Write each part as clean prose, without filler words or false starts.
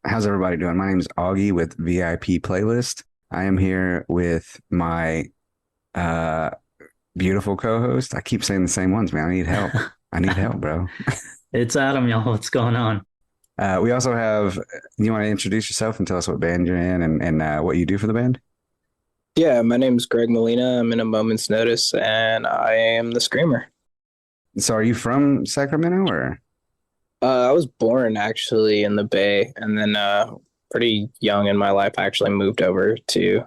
How's everybody doing? My name is Augie with VIP Playlist. I am here with my uh beautiful co-host. I keep saying the same ones, man. I need help. I need help, bro. It's Adam, y'all. What's going on? We also have, you want to introduce yourself and tell us what band you're in and what you do for the band? Yeah, my name's Greg Molina. I'm in a moment's notice, and I am the screamer. So are you from Sacramento or? I was born actually in the Bay, and then pretty young in my life, I actually moved over to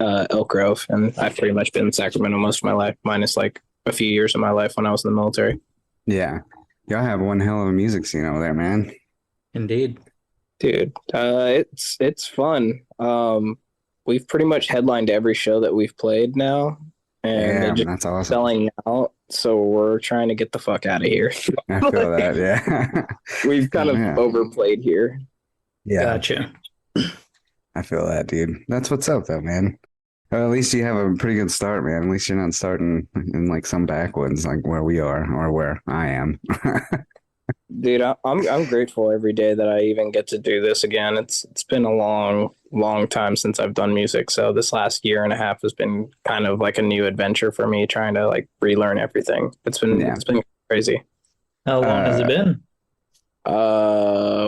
Elk Grove, and I've pretty much been in Sacramento most of my life, minus like a few years of my life when I was in the military. Yeah. Y'all have one hell of a music scene over there, man. Indeed. Dude, it's fun. We've pretty much headlined every show that we've played now, and Yeah, it just that's awesome. selling out. So we're trying to get the fuck out of here. I feel that, yeah. We've kind of Yeah. overplayed here. Yeah, Gotcha. I feel that, dude. That's what's up though, man. Well, at least you have a pretty good start, man. At least you're not starting in like some backwoods like where we are or where I am. Dude, I'm grateful every day that I even get to do this again. It's been a long time since I've done music, so this last year and a half has been kind of like a new adventure for me, trying to like relearn everything. Yeah. It's been crazy. How long has it Uh, been?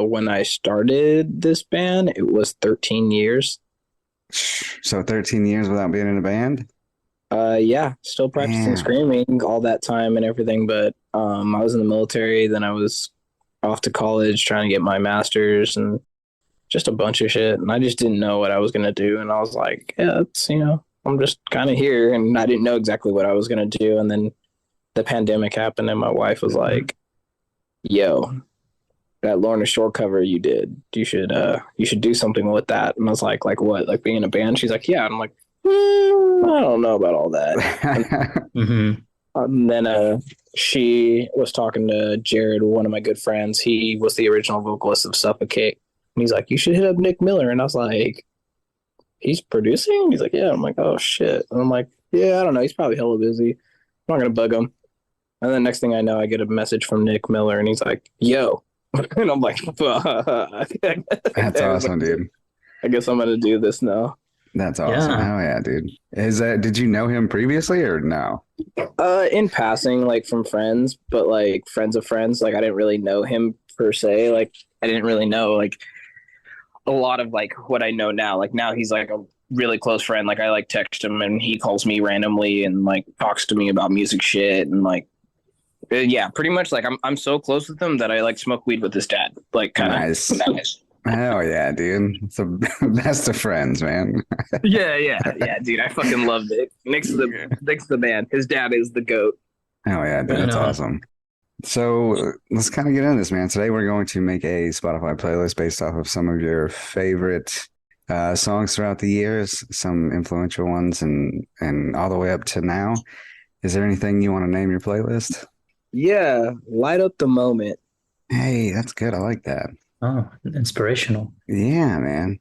When I started this band, it was 13 years. so 13 years without being in a band? Yeah, still practicing Damn. screaming all that time and everything, but I was in the military, then I was off to college trying to get my master's and just a bunch of shit. And I just didn't know what I was gonna do. And I was like, yeah, it's I'm just kind of here, and I didn't know exactly what I was gonna do. And then the pandemic happened, and my wife was like, yo, that Lorna Shore cover you did, you should do something with that. And I was like what? Like being in a band? She's like, yeah. And I'm like, I don't know about all that. And, Mm-hmm. then she was talking to Jared, one of my good friends. He was the original vocalist of Suffocate. And he's like, you should hit up Nick Miller. And I was like, he's producing? He's like, yeah. I'm like, oh shit. And I'm like, yeah, I don't know. He's probably hella busy. I'm not gonna bug him. And then next thing I know, I get a message from Nick Miller, and he's like, yo. And I'm like, fuck. That's awesome, dude. I guess I'm gonna do this now. That's awesome. Yeah. Hell yeah, dude. Did you know him previously or no? In passing, like from friends, but like friends of friends. Like I didn't really know him per se. Like I didn't really know like a lot of like what I know now. Like now he's like a really close friend. Like I like text him and he calls me randomly and like talks to me about music shit and like yeah, pretty much like I'm so close with him that I like smoke weed with his dad. Like kind Nice. of nice. Hell yeah, dude. It's the best of friends, man. Yeah, dude. I fucking love Nick. Nick's the man. His dad is the goat. Hell yeah, dude. Right That's on. awesome. So let's kind of get into this, man. Today we're going to make a Spotify playlist based off of some of your favorite songs throughout the years, some influential ones, and all the way up to now. Is there anything you want to name your playlist? Yeah, light up the moment. Hey, that's good. I like that. Oh, inspirational. Yeah, man.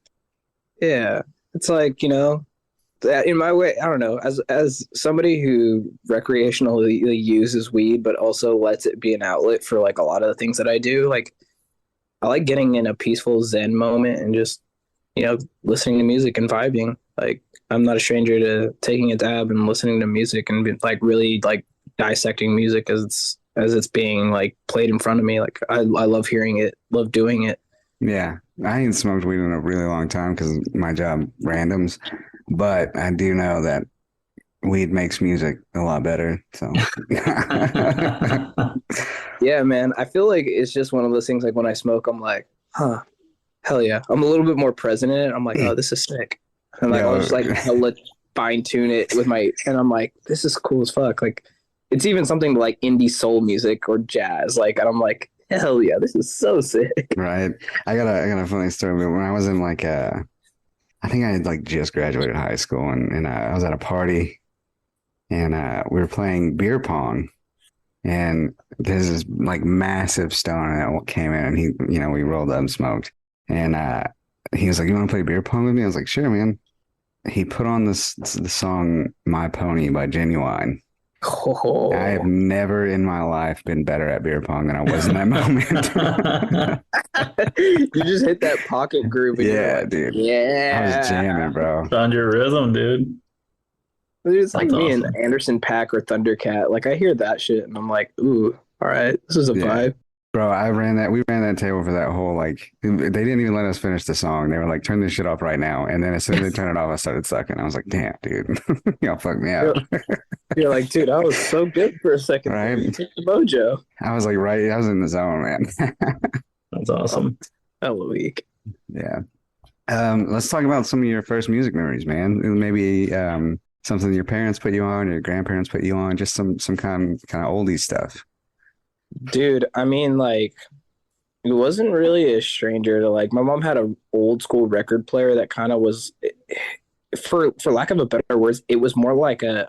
Yeah, it's like in my way. I don't know. As somebody who recreationally uses weed, but also lets it be an outlet for like a lot of the things that I do. Like I like getting in a peaceful Zen moment and just listening to music and vibing. Like I'm not a stranger to taking a dab and listening to music and be, like really like dissecting music as it's being like played in front of me. Like I love hearing it, love doing it. Yeah, I ain't smoked weed in a really long time because my job randoms, but I do know that weed makes music a lot better. So, Yeah, man. I feel like it's just one of those things like when I smoke, I'm like, huh, hell yeah. I'm a little bit more present in it. I'm like, oh, this is sick. And like I'll yo, just like I'll let fine tune it with my and I'm like, this is cool as fuck. Like it's even something like indie soul music or jazz. Like and I'm like, hell yeah, this is so sick. right? I got a funny story. But when I was in like I think I had like just graduated high school, and I was at a party, and we were playing beer pong, and there's this like massive stoner that came in, and we rolled up and smoked, and he was like, "You want to play beer pong with me?" I was like, "Sure, man." He put on the song "My Pony" by Genuine, I have Oh, never in my life been better at beer pong than I was in that moment. you just hit that pocket groove and you're Yeah, like, dude. I was yeah. jamming, bro. Found your rhythm, dude. It's like That's me and awesome. Anderson Paak or Thundercat. Like I hear that shit and I'm like, ooh, all right, this is a Yeah. vibe. Bro, we ran that table for that whole like they didn't even let us finish the song. They were like, turn this shit off right now. And then as soon as they turned it off, I started sucking. I was like, damn, dude. Y'all fucked me up. You're, you're like, dude, I was so good for a second there. You Right? hit the mojo. I was in the zone, man. That's Oh, awesome. hella weak. Yeah. Let's talk about some of your first music memories, man. Maybe something your parents put you on, or your grandparents put you on, just some kind of oldie stuff. Dude, I mean, like, it wasn't really a stranger to like my mom had an old school record player that kind of was for lack of a better words, it was more like a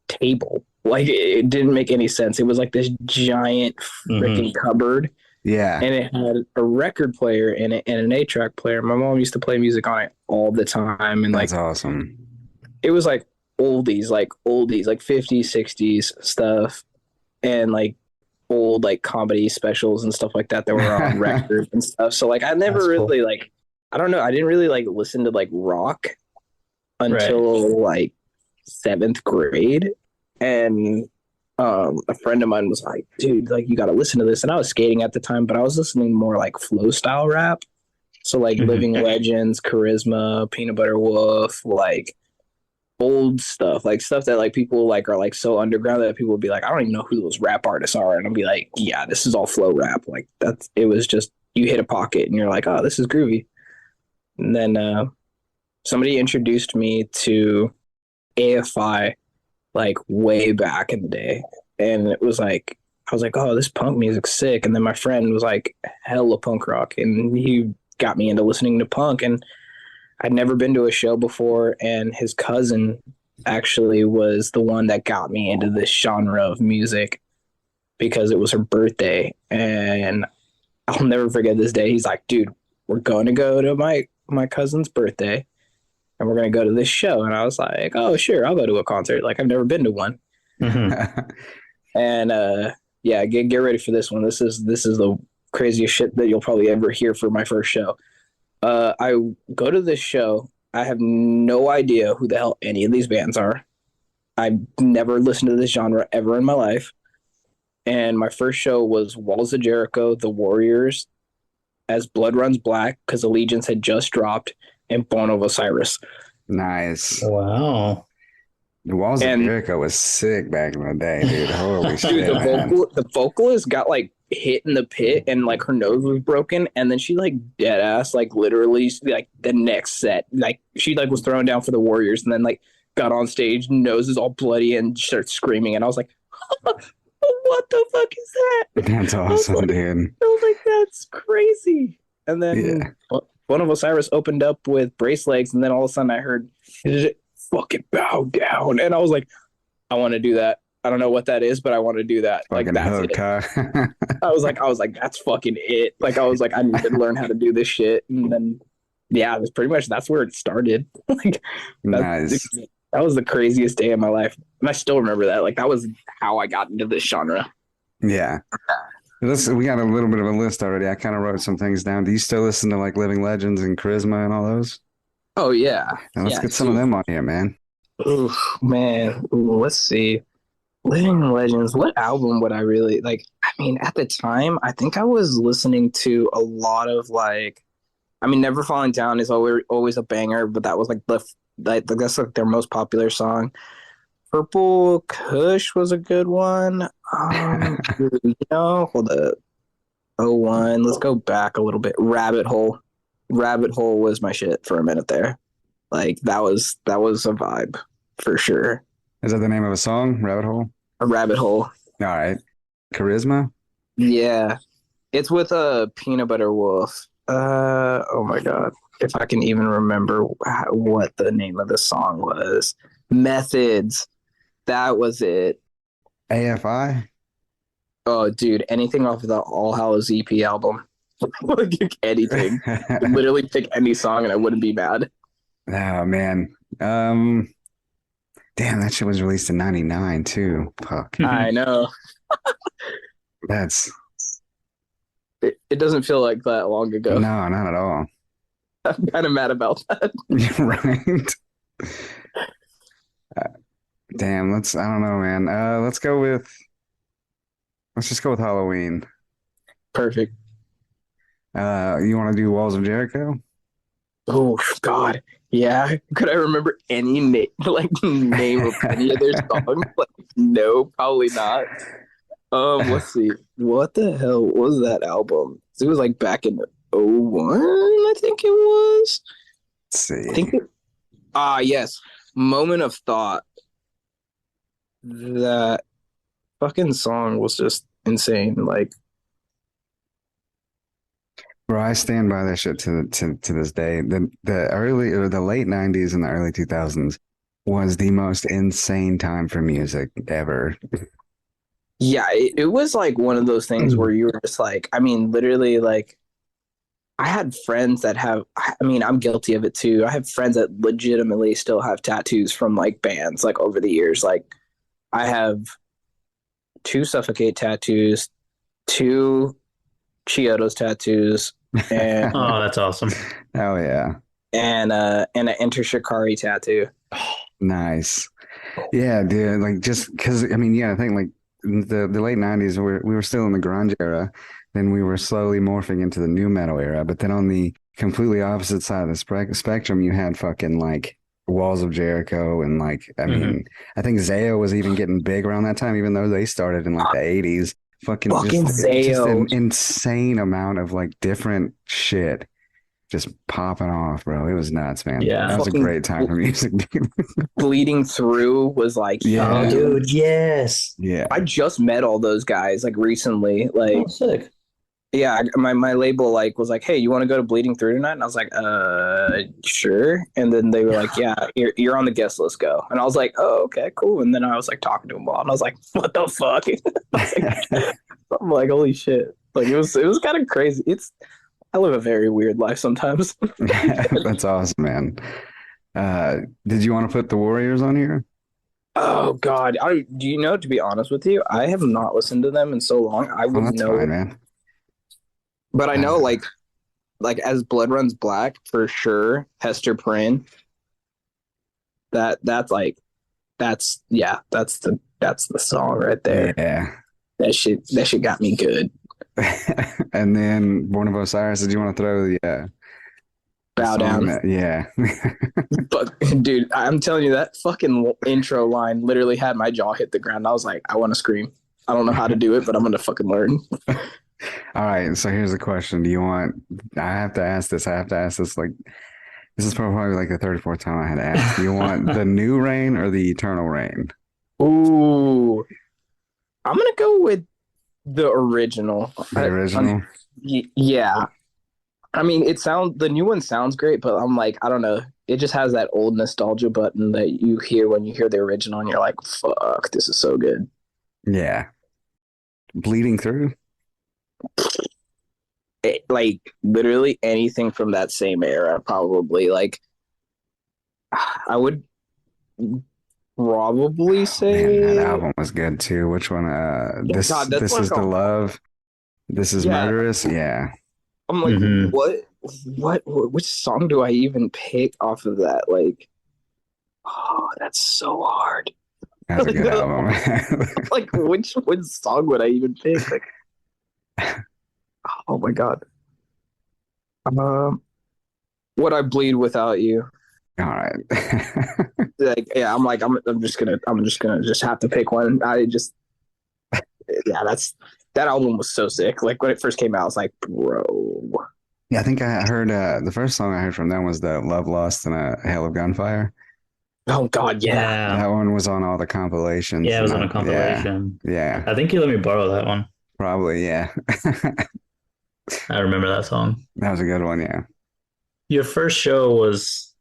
table. Like it didn't make any sense. It was like this giant Hmm. freaking cupboard Yeah, and it had a record player in it and an 8-track player. My mom used to play music on it all the time and that's like awesome. it was like oldies, like 50s, 60s stuff and like old like comedy specials and stuff like that were on record and stuff. So like I never That's cool. really like I don't know, I didn't really like listen to like rock Right. until like seventh grade. And a friend of mine was like, dude, like you gotta listen to this. And I was skating at the time, but I was listening more like flow style rap. So like Hmm. Living Legends, Charisma, Peanut Butter Wolf, like old stuff, like stuff that like people like are like so underground that people would be like, I don't even know who those rap artists are, and I'll be like, yeah, this is all flow rap. Like that's it was just you hit a pocket and you're like, oh, this is groovy. And then somebody introduced me to AFI like way back in the day, and it was like I was like, oh, this punk music's sick. And then my friend was like, hella punk rock, and he got me into listening to punk, and I'd never been to a show before, and his cousin actually was the one that got me into this genre of music because it was her birthday. And I'll never forget this day. He's like, dude, we're going to go to my cousin's birthday and we're going to go to this show. And I was like, oh, sure, I'll go to a concert. Like, I've never been to one. Hmm. And yeah, get ready for this one. This is the craziest shit that you'll probably ever hear for my first show. I go to this show. I have no idea who the hell any of these bands are. I've never listened to this genre ever in my life. And my first show was Walls of Jericho, The Warriors, as Blood Runs Black, because Allegiance had just dropped, and Bone of Osiris. Nice. Wow. The Walls of And Jericho was sick back in the day, dude. Holy dude, shit, man. the vocalist got like hit in the pit and like her nose was broken, and then she like dead ass like literally like the next set like she like was thrown down for the Warriors and then like got on stage, nose is all bloody and starts screaming, and I was like, what the fuck is that? That's awesome, dude. I was like, that's crazy. And then Yeah. one of Osiris opened up with Brace Legs, and then all of a sudden I heard fucking bow down, and I was like, I want to do that. I don't know what that is, but I want to do that. Like Fucking that's hook, it. huh? I was like, that's fucking it. Like I was like, I need to learn how to do this shit. And then yeah, it was pretty much that's where it started. Like that Nice. that was the craziest day of my life. And I still remember that. Like that was how I got into this genre. Yeah. We got a little bit of a list already. I kind of wrote some things down. Do you still listen to like Living Legends and Charisma and all those? Oh yeah. Now let's Yeah, get some of dude. them on here, man. Oof, man. Ooh, let's see. Living Legends. What album would I really like? I mean, at the time, I think I was listening to a lot of like I mean, Never Falling Down is always a banger, but that was like like that's like their most popular song. Purple Kush was a good one. Hold up. Oh one. Let's go back a little bit. Rabbit Hole. Rabbit Hole was my shit for a minute there. Like that was a vibe for sure. Is that the name of a song? Rabbit Hole? A rabbit hole. All right. Charisma? Yeah. It's with a Peanut Butter Wolf. Oh my god. If I can even remember what the name of the song was. Methods. That was it. AFI? Oh, dude, anything off of the All Hallows EP album. Like anything. Literally pick any song and I wouldn't be mad. Oh man. Um, Damn, that shit was released in '99 too. Fuck. I know. That's It doesn't feel like that long ago. no, not at all. I'm kind of mad about that. You're right. Uh, damn, I don't know, man. Let's just go with Halloween. Perfect. You want to do Walls of Jericho? Oh God. Yeah. Could I remember any name name of any of their songs? Like, no, probably not. Let's see. What the hell was that album? It was like back in '01, I think it was. Let's I see. think yes. Moment of Thought. That fucking song was just insane. Like, Bro, I stand by that shit to this day. The early or the late '90s and the early 2000s was the most insane time for music ever. yeah, it was like one of those things where you were just like, I mean, literally, like, I had friends that have, I mean, I'm guilty of it too. I have friends that legitimately still have tattoos from like bands, like over the years. Like, I have two Suffocate tattoos, two Chiodos tattoos, and Oh, that's awesome. Hell yeah. and an Enter Shikari tattoo. Nice. Yeah, dude. Like just because I mean, yeah, I think like the late '90s we were still in the grunge era, then we were slowly morphing into the new metal era. But then on the completely opposite side of the spectrum, you had fucking like Walls of Jericho and like I Hmm. mean, I think Zayo was even getting big around that time, even though they started in like the '80s. Fucking Fucking just Zayo. an insane amount of like different shit just popping off, bro. It was nuts, man. That Yeah. was a Fucking great time for music, dude. Bleeding Through was like Oh, Yeah. huge. dude, yes. Yeah. I just met all those guys like recently. Like, Oh, sick. yeah, my label like was like, "Hey, you want to go to Bleeding Through tonight?" And I was like, sure." And then they were like, "Yeah, you're on the guest list. Go." And I was like, "Oh, okay, cool." And then I was like talking to them all, and I was like, "What the fuck?" I was like, I'm like, "Holy shit!" Like it was kind of crazy. I live a very weird life sometimes. That's awesome, man. Did you want to put the Warriors on here? Oh God, I do you know? To be honest with you, I have not listened to them in so long. I Oh, would that's know, fine, man. but I know Uh, like as Blood Runs Black for sure. Hester Prynne. That's like yeah, that's the song right there. yeah. That shit got me good. And then Born of Osiris, did you want to throw the Bow song down. that, yeah. But dude, I'm telling you that fucking intro line literally had my jaw hit the ground. I was like, I want to scream. I don't know how to do it, but I'm gonna fucking learn. All right, so here's the question. I have to ask this. I have to ask this like this is probably like the 34th time I had to ask. Do you want the new rain or the eternal rain? Ooh, I'm gonna go with the original. The original? Yeah, I mean, the new one sounds great, but I'm like, I don't know. It just has that old nostalgia button that you hear when you hear the original, and you're like, fuck, this is so good. Yeah. Bleeding through? Like literally anything from that same era, probably. Like I would probably Man, that say, album was good too. Which one? oh God, that's This like is the a love. This is yeah. murderous. Yeah. I'm like, Hmm. which song do I even pick off of that? Like, oh, that's so hard. That's a good album. Like, which song would I even pick? Like, oh my God. Um, Would I bleed without you? All right. Like, yeah, I'm just gonna just have to pick one. Yeah, that album was so sick. Like when it first came out, I was like, bro. Yeah, I think I heard the first song I heard from them was the Love Lust and a Hail of Gunfire. Oh God, yeah. That Yeah. one was on all the compilations. Yeah, it was on a Yeah, compilation. yeah, I think you let me borrow that one. probably, yeah. I remember that song. That was a good one, yeah. Your first show was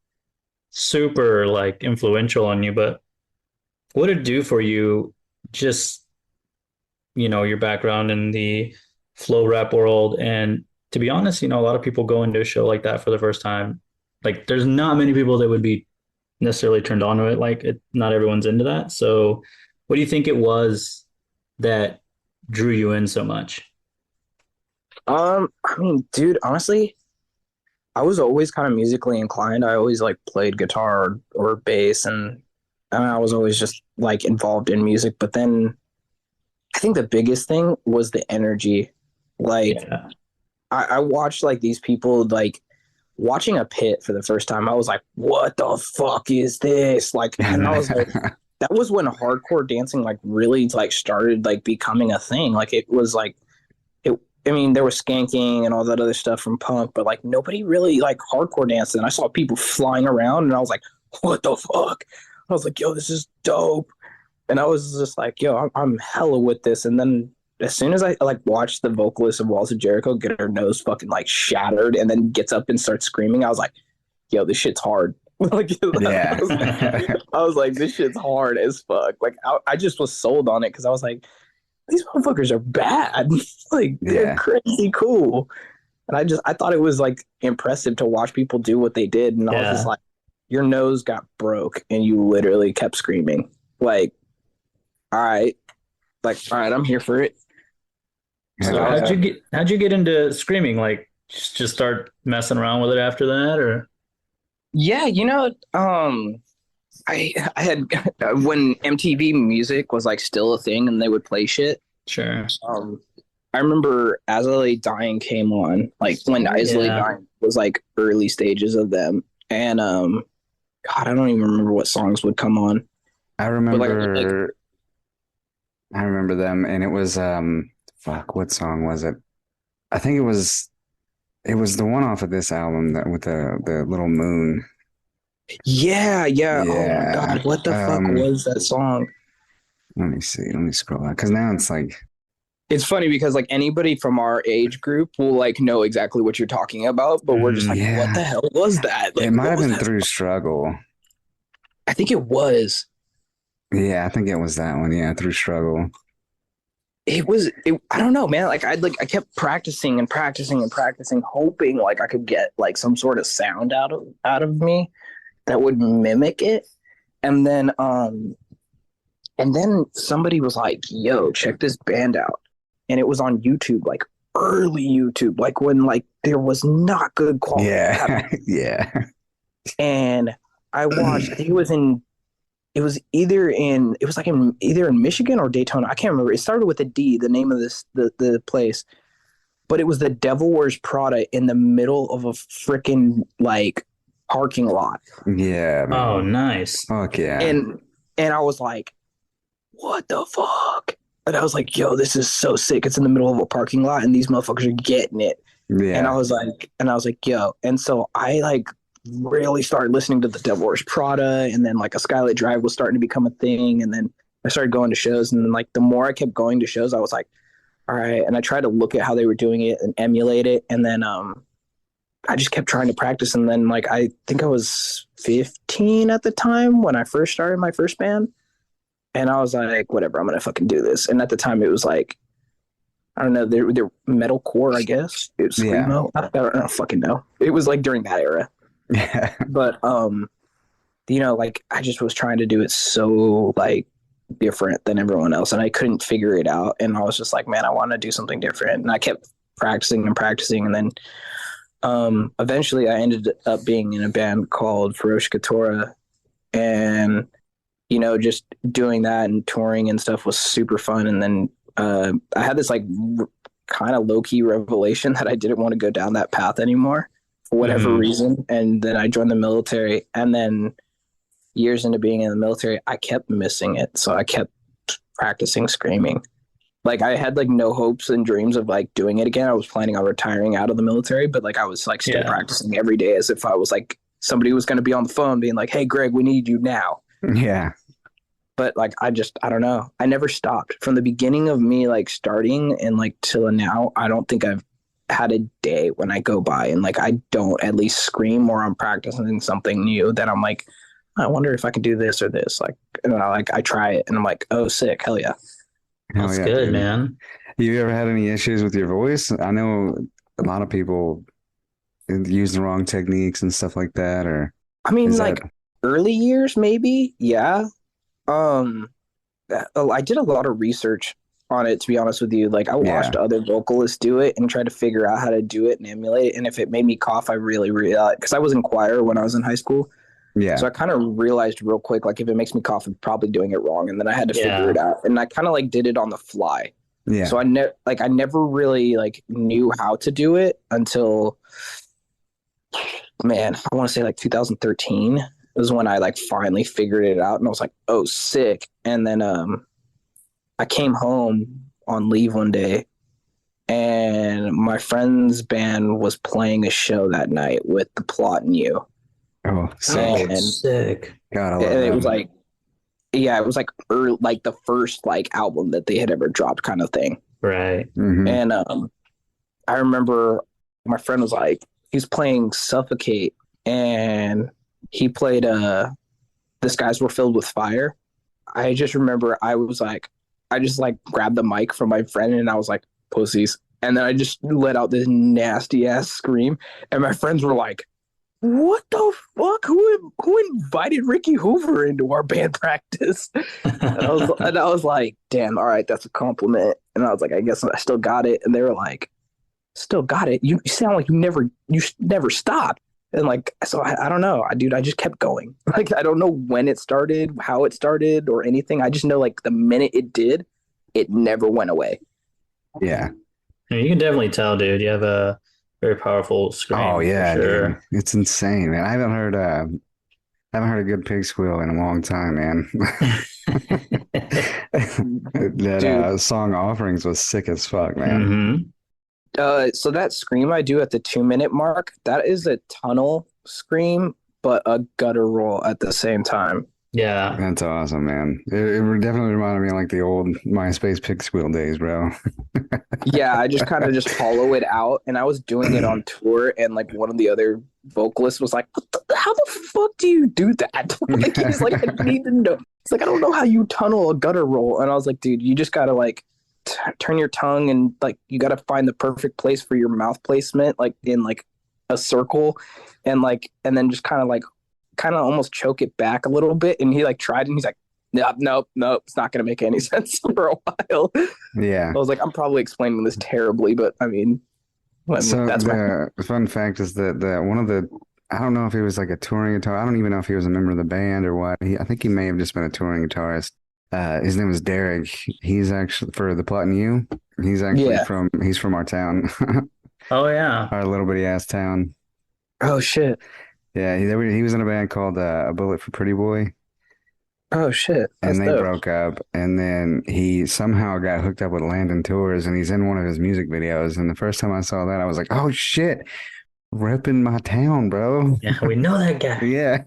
super like influential on you, but what did it do for you just, your background in the flow rap world? And to be honest, a lot of people go into a show like that for the first time. Like there's not many people that would be necessarily turned on to it. Like not everyone's into that. So what do you think it was that drew you in so much? I mean, dude, honestly, I was always kind of musically inclined. I always like played guitar or bass, and I was always just like involved in music. But then I think the biggest thing was the energy. Like Yeah. I watched like these people like watching a pit for the first time. I was like, what the fuck is this? Like, and I was like, that was when hardcore dancing like really like started like becoming a thing. Like it was like it. I mean, there was skanking and all that other stuff from punk, but like nobody really like hardcore danced. And I saw people flying around, and I was like, what the fuck? I was like, yo, this is dope. And I was just like, yo, I'm hella with this. And then as soon as I like watched the vocalist of Walls of Jericho get her nose fucking like shattered and then gets up and starts screaming, I was like, yo, this shit's hard. Like, Yeah. I was like, this shit's hard as fuck. Like, I just was sold on it because I was like, these motherfuckers are bad. Like, they're Yeah. crazy cool. And I thought it was like impressive to watch people do what they did. And I was just Yeah. like, your nose got broke and you literally kept screaming. Like, all right, like, all right, I'm here for it. So So I was, how'd you get into screaming? Like just start messing around with it after that or yeah, I had when MTV Music was like still a thing and they would play shit. sure. Um, I remember As I Lay Dying came on, like when As I Lay Yeah. Dying was like early stages of them, and God, I don't even remember what songs would come on, I but like remember I remember them, and it was fuck, what song was it? I think it was the one off of this album that with the little moon. yeah, yeah. Oh my Yeah. God, what the fuck was that song? Let me see. Let me scroll out because now it's like It's funny because like anybody from our age group will like know exactly what you're talking about, but we're just like, what yeah. the hell was that? It Like, might what have was been that? Through Struggle. I think it was. Yeah, I think it was that one. Yeah, Through Struggle. It was. I don't know, man. Like I kept practicing and practicing and practicing, hoping like I could get like some sort of sound out of me that would mimic it. And then somebody was like, "Yo, check this band out," and it was on YouTube, like early YouTube, like when like there was not good quality at all. Yeah. Yeah. And I watched. I think it was like in either in Michigan or Daytona. I can't remember. It started with a D, the name of the place, but it was the Devil Wears Prada in the middle of a freaking like parking lot. Yeah, Oh, man. nice. Fuck yeah. And I was like, what the fuck? And I was like, yo, this is so sick. It's in the middle of a parking lot and these motherfuckers are getting it. And Yeah. I was like, yo. And so I like really started listening to the Devil Wears Prada, and then like a Skylight Drive was starting to become a thing. And then I started going to shows, and then like the more I kept going to shows, I was like, all right. And I tried to look at how they were doing it and emulate it. And then I just kept trying to practice. And then like I think I was 15 at the time when I first started my first band. And I was like, whatever, I'm gonna fucking do this. And at the time, it was like, I don't know, they're metalcore, I guess. It was Yeah. screamo. I don't fucking know. It was like during that era. Yeah. But like I just was trying to do it so like different than everyone else, and I couldn't figure it out. And I was just like, man, I want to do something different. And I kept practicing and practicing, and then eventually I ended up being in a band called Feroce Katora, and just doing that and touring and stuff was super fun. And then I had this like kind of low key revelation that I didn't want to go down that path anymore for whatever reason. And then I joined the military. And then years into being in the military, I kept missing it. So I kept practicing screaming. Like I had like no hopes and dreams of like doing it again. I was planning on retiring out of the military, but like I was like still practicing every day as if I was like somebody was going to be on the phone being like, hey, Greg, we need you now. Yeah. But like I don't know. I never stopped from the beginning of me like starting and like till now. I don't think I've had a day when I go by and like I don't at least scream or I'm practicing something new that I'm like, I wonder if I can do this or this. Like, and I try it and I'm like, oh, sick, hell yeah. Hell That's yeah, good, dude. man. You ever had any issues with your voice? I know a lot of people use the wrong techniques and stuff like that, or I mean, is like that early years, maybe. Yeah. Um, I did a lot of research on it, to be honest with you. Like, I Yeah. watched other vocalists do it and tried to figure out how to do it and emulate it. And if it made me cough, I really realized, because I was in choir when I was in high school. Yeah. So I kind of realized real quick, like, if it makes me cough, I'm probably doing it wrong. And then I had to figure Yeah. it out. And I kind of like did it on the fly. Yeah. So I never really like knew how to do it until, man, I want to say like 2013 was when I like finally figured it out, and I was like, oh, sick. And then I came home on leave one day, and my friend's band was playing a show that night with The Plot and You. Oh, Oh, sick. And sick. God, I love it was that. like, yeah, it was like early, like the first like album that they had ever dropped, kind of thing. Right. Hmm. And I remember my friend was like, he was playing Suffocate, and he played The Skies Were Filled with Fire. I just remember I just like grabbed the mic from my friend and I was like, pussies. And then I just let out this nasty ass scream. And my friends were like, what the fuck? Who invited Ricky Hoover into our band practice? And I was like, damn, all right, that's a compliment. And I was like, I guess I still got it. And they were like, still got it. You sound like you never stopped. And like, so I don't know, I just kept going. Like, I don't know when it started, how it started, or anything. I just know like the minute it did, it never went away. Yeah. You can definitely tell, dude. You have a very powerful scream. Oh yeah, for dude. sure. It's insane, man. I haven't heard a good pig squeal in a long time, man. That Dude, song Offerings was sick as fuck, man. Hmm. so that scream I do at the 2 minute mark, that is a tunnel scream, but a gutter roll at the same time. Yeah. That's awesome, man. It definitely reminded me of like the old MySpace pig squeal days, bro. Yeah, I just kind of just hollow it out, and I was doing it on tour, and like one of the other vocalists was like, how the fuck do you do that? Like, he's like, I need to know. It's like, I don't know how you tunnel a gutter roll. And I was like, dude, you just gotta like turn your tongue, and like you gotta find the perfect place for your mouth placement, like in like a circle, and then just kind of almost choke it back a little bit. And he like tried, and he's like, nope, it's not gonna make any sense for a while. Yeah. I was like, I'm probably explaining this terribly, but So that's my the fun fact is that one of the I don't know if he was like a touring guitar. I don't even know if he was a member of the band or what. I think he may have just been a touring guitarist. His name was Derek. He's actually for The Plot and You. He's actually Yeah. he's from our town, Oh yeah. our little bitty ass town. Oh shit. Yeah, he was in a band called A Bullet for Pretty Boy, Oh shit. That's and they dope. broke up. And then he somehow got hooked up with Landon Tours, and he's in one of his music videos. And the first time I saw that, I was like, "Oh shit, repping my town, bro." Yeah, we know that guy. Yeah,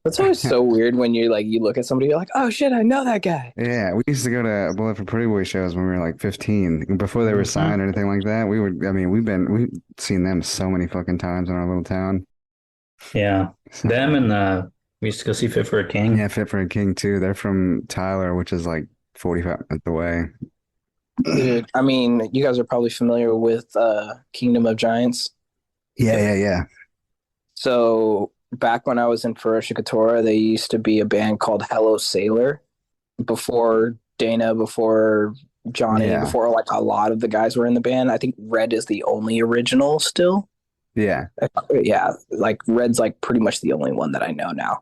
That's always so weird when you look at somebody, you're like, oh shit, I know that guy. yeah. We used to go to Bullet for Pretty Boy shows when we were like 15, before they were Mhm. signed or anything like that. I mean, we've seen them so many fucking times in our little town. Yeah. So, Them and we used to go see Fit for a King. yeah, Fit for a King too. They're from Tyler, which is like 45 minutes away. Dude, I mean, you guys are probably familiar with Kingdom of Giants. Yeah. So back when I was in Ferocicatora, they used to be a band called Hello Sailor before Dana, before Johnny, Yeah. before like a lot of the guys were in the band. I think Red is the only original still. Yeah. Yeah, like Red's like pretty much the only one that I know now.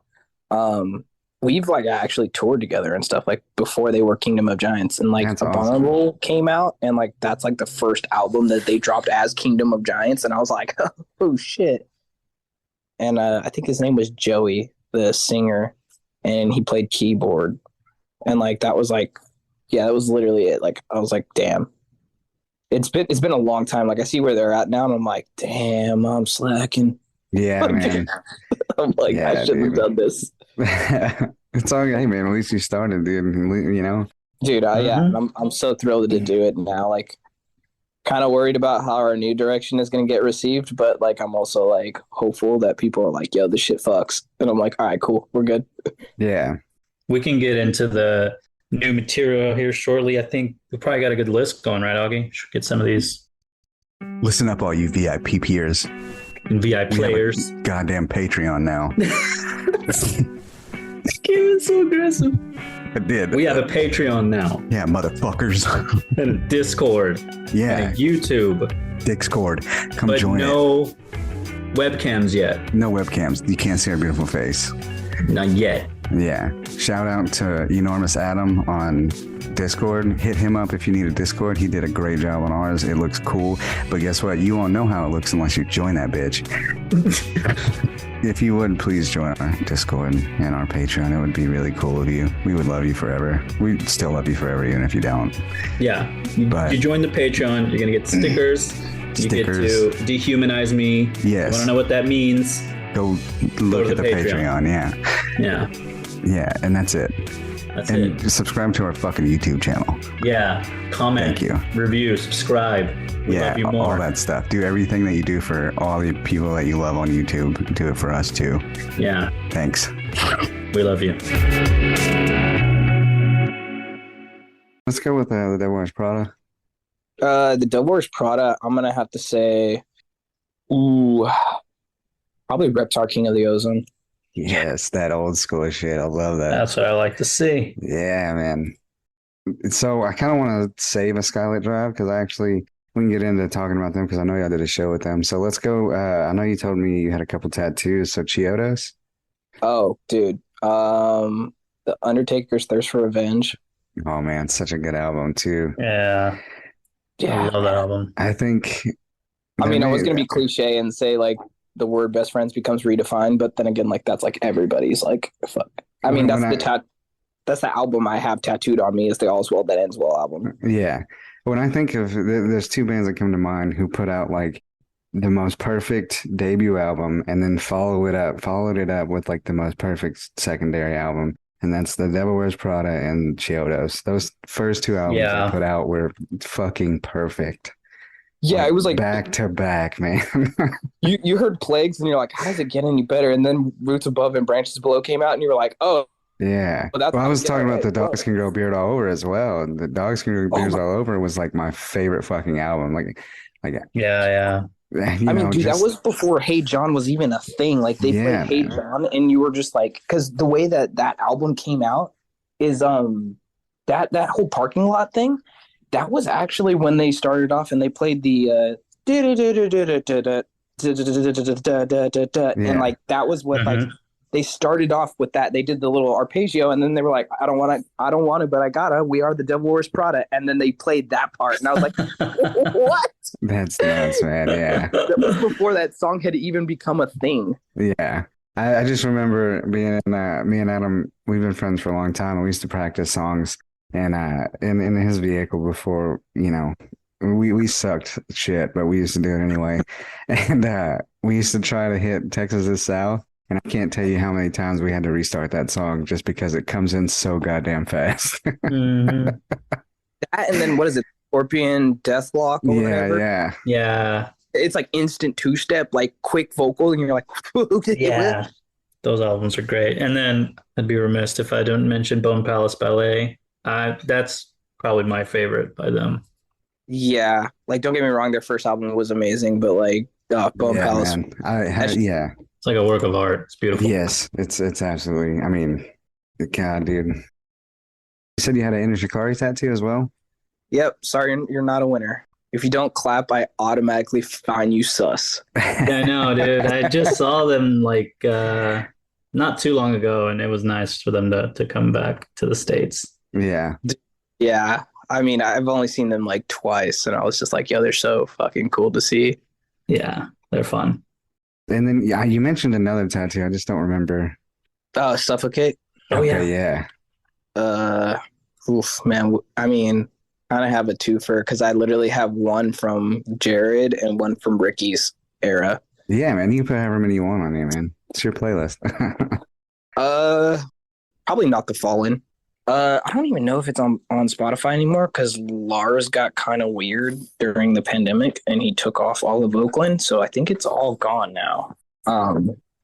We've like actually toured together and stuff like before they were Kingdom of Giants, and like That's Abominable came out, and like that's like the first album that they dropped as Kingdom of Giants, and I was like, oh shit. And I think his name was Joey, the singer, and he played keyboard, and like that was like, yeah, that was literally it. Like I was like, damn. It's been a long time. Like I see where they're at now, and I'm like, damn, I'm slacking. Yeah, man. I'm like, Yeah, I shouldn't dude. have done this, It's all hey man, at least you started, dude. You know? dude. Yeah, Mhm. I'm so thrilled to do it now. Like, kind of worried about how our new direction is going to get received, but like, I'm also like hopeful that people are like, yo, this shit fucks, and I'm like, all right, cool, we're good. Yeah. We can get into the new material here shortly. I think we probably got a good list going, right, Augie? Should get some of these Listen up, all you VIP peers. VI We have a players. goddamn Patreon now. Came in so aggressive. I did. We have a Patreon now. Yeah, motherfuckers. And a Discord. Yeah. And a YouTube. Discord. Come but join no webcams yet. No webcams. You can't see our beautiful face. Not yet. Yeah. Shout out to Enormous Adam on Discord. Hit him up if you need a Discord. He did a great job on ours. It looks cool. But guess what? You won't know how it looks unless you join that bitch. If you would, please join our Discord and our Patreon. It would be really cool of you. We would love you forever. We'd still love you forever, even if you don't. Yeah. But you join the Patreon, you're going to get stickers. You get to dehumanize me. Yes. You want to know what that means? Go look at the Patreon. Yeah. Yeah. Yeah. And that's it. That's and it. Subscribe to our fucking YouTube channel. Yeah. Comment. Thank you. Review. Subscribe. We love you more. All that stuff. Do everything that you do for all the people that you love on YouTube. Do it for us too. Yeah. Thanks. We love you. Let's go with the Devil Wears Prada. The Devil Wears Prada, I'm gonna have to say, probably Reptar King of the Ozone. Yes, that old school shit. I love that. That's what I like to see. Yeah, man. So I kind of want to save a Skylit Drive because we can get into talking about them because I know y'all did a show with them. So let's go. I know you told me you had a couple tattoos. So Chiodos. Oh, dude. The Undertaker's Thirst for Revenge. Oh man, such a good album too. Yeah. I love that album. I think. I mean, I was gonna be cliche and say like the word best friends becomes redefined, but then again, like that's like everybody's like fuck. I mean, that's the album I have tattooed on me is the All's Well That Ends Well album. Yeah. When I think of there's two bands that come to mind who put out like the most perfect debut album and then followed it up with like the most perfect secondary album. And that's The Devil Wears Prada and Chiodos. Those first two albums I put out were fucking perfect. Yeah, like, it was like back to back, man. you heard Plagues and you're like, how does it get any better? And then Roots Above and Branches Below came out and you were like, oh. Yeah. Well, I was talking about The Dogs Can Grow Beard All Over as well. And The Dogs Can Grow Beards All Over was like my favorite fucking album. Like yeah. I mean, dude, that was before Hey John was even a thing. Like they played Hey John, and you were just like, because the way that album came out is that whole parking lot thing. That was actually when they started off, and they played the and like that was what like they started off with that. They did the little arpeggio, and then they were like, I don't want to, but I gotta. We Are the Devil Wears Prada, and then they played that part, and I was like, what? That's nuts, man. Yeah, that was before that song had even become a thing. Yeah, I just remember being me and Adam. We've been friends for a long time, and we used to practice songs, and in his vehicle before, we sucked shit, but we used to do it anyway, and we used to try to hit Texas is South. And I can't tell you how many times we had to restart that song just because it comes in so goddamn fast. That and then what is it? Scorpion Deathlock or whatever? Yeah. It's like instant two-step, like quick vocal, and you're like, yeah. Those albums are great. And then I'd be remiss if I didn't mention Bone Palace Ballet. That's probably my favorite by them. Yeah. Like, don't get me wrong, their first album was amazing, but like Bone Palace. Man. It's like a work of art. It's beautiful. Yes, it's absolutely. I mean, God, dude. You said you had an Enter Shikari tattoo as well? Yep. Sorry, you're not a winner. If you don't clap, I automatically find you sus. I know, dude. I just saw them like not too long ago, and it was nice for them to come back to the States. Yeah. Yeah. I mean, I've only seen them like twice, and I was just like, yo, they're so fucking cool to see. Yeah, they're fun. And then you mentioned another tattoo. I just don't remember. Suffocate. Okay, yeah. Man. I mean, I don't have a twofer because I literally have one from Jared and one from Ricky's era. Yeah, man. You can put however many you want on here, man. It's your playlist. Probably Not the Fallen. I don't even know if it's on Spotify anymore because Lars got kind of weird during the pandemic and he took off all of Oakland. So I think it's all gone now.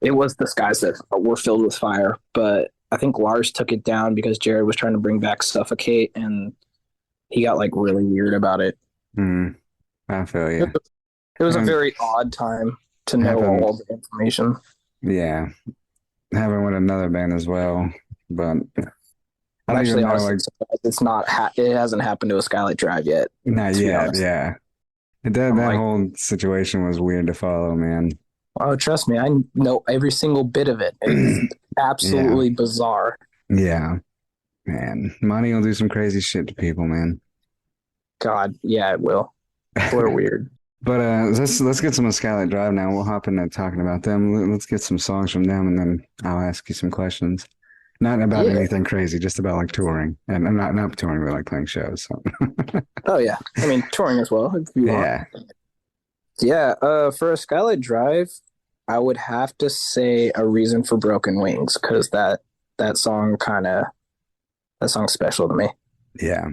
It was The Skies That Were Filled with Fire, but I think Lars took it down because Jared was trying to bring back Suffocate and he got like really weird about it. I feel you. It was a very odd time to know all the information. Yeah. having with another band as well, but I I'm don't even actually know, honestly like, surprised it's not. It hasn't happened to a Skylight Drive yet. not To be yet. honest, Yeah, I'm that like, whole situation was weird to follow, man. oh, trust me, I know every single bit of it. It's Yeah, absolutely bizarre. yeah, man. Money will do some crazy shit to people, man. God, yeah, it will. People are weird. But let's get some of Skylight Drive now. We'll hop into talking about them. Let's get some songs from them, and then I'll ask you some questions. Not about Yeah. anything crazy, just about like touring, and I'm not touring, but like playing shows. So Oh yeah. I mean, touring as well if you want. yeah, Yeah. For a Skylight Drive, I would have to say "A Reason for Broken Wings" because that song kind of that song's special to me. yeah,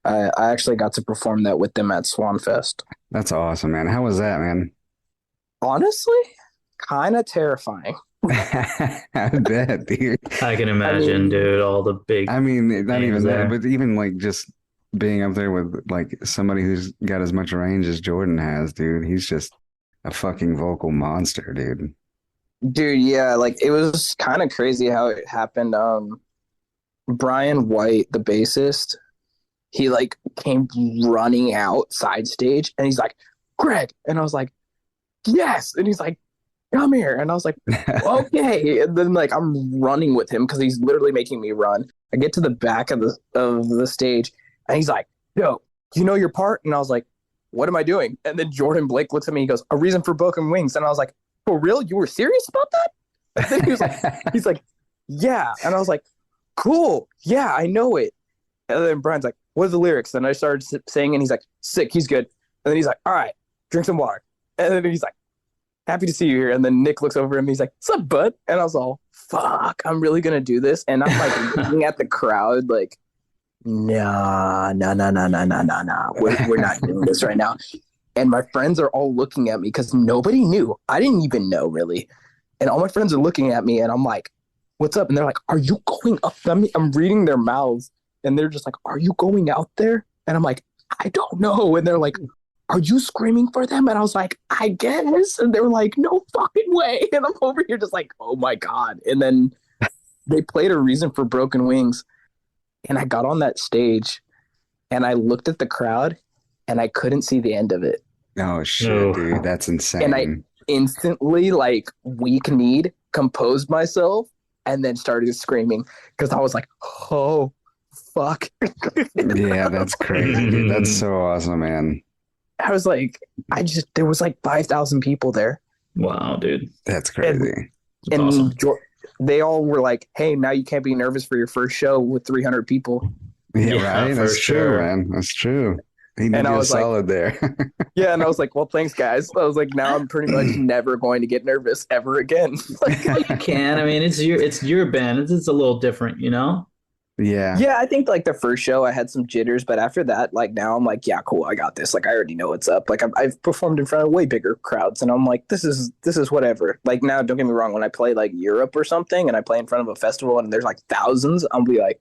I actually got to perform that with them at Swanfest. that's awesome, man. How was that, man? Honestly, kind of terrifying. I bet, dude. I can I imagine, mean, dude, all the big I mean, not names even that, there. but even like just being up there with like somebody who's got as much range as Jordan has, dude. He's just a fucking vocal monster, dude. dude, yeah, like it was kind of crazy how it happened. Brian White, the bassist, he like came running out side stage and he's like, Greg. And I was like, yes. And he's like, come here. And I was like, okay. And then like I'm running with him because he's literally making me run. I get to the back of the stage and he's like, yo, do you know your part? And I was like, what am I doing? And then Jordan Blake looks at me, he goes, "A Reason for Broken Wings." And I was like, for real? You were serious about that? And then he's like, yeah. And I was like, cool. Yeah, I know it. And then Brian's like, what are the lyrics? And I started saying, and he's like, sick, he's good. And then he's like, all right, drink some water. And then he's like, happy to see you here. And then Nick looks over at me, he's like, what's up, bud? And I was all, fuck, I'm really gonna do this. And I'm like looking at the crowd like, nah, nah, nah, nah, nah, nah, nah, nah. We're not doing this right now. And my friends are all looking at me because nobody knew. I didn't even know really. And all my friends are looking at me and I'm like, what's up? And they're like, are you going up? I'm reading their mouths and they're just like, are you going out there? And I'm like, I don't know. And they're like, are you screaming for them? And I was like, I guess. And they were like, no fucking way. And I'm over here just like, oh my God. And then they played A Reason for Broken Wings. And I got on that stage and I looked at the crowd and I couldn't see the end of it. Oh shit, No. dude, that's And I insane. instantly, like, weak kneed, composed myself, and then started screaming because I was like, oh, fuck. Yeah, that's crazy, dude. That's so awesome, man. I was like, there was like 5,000 people there. Wow, dude. That's crazy. That's And awesome. they all were like, hey, now you can't be nervous for your first show with 300 people. Yeah, Yeah, right. for That's true, sure. man. That's true. He did And I you a was like, solid there. yeah. And I was like, well, thanks, guys. I was like, now I'm pretty much never going to get nervous ever again. Like, You can. I mean, it's your band. It's a little different, you know? Yeah, yeah, I think like the first show I had some jitters, but after that, like now I'm like, yeah, cool, I got this. Like I already know what's up. Like I've performed in front of way bigger crowds, and I'm like, this is whatever. Like now, don't get me wrong, when I play like Europe or something, and I play in front of a festival, and there's like thousands, I'll be like,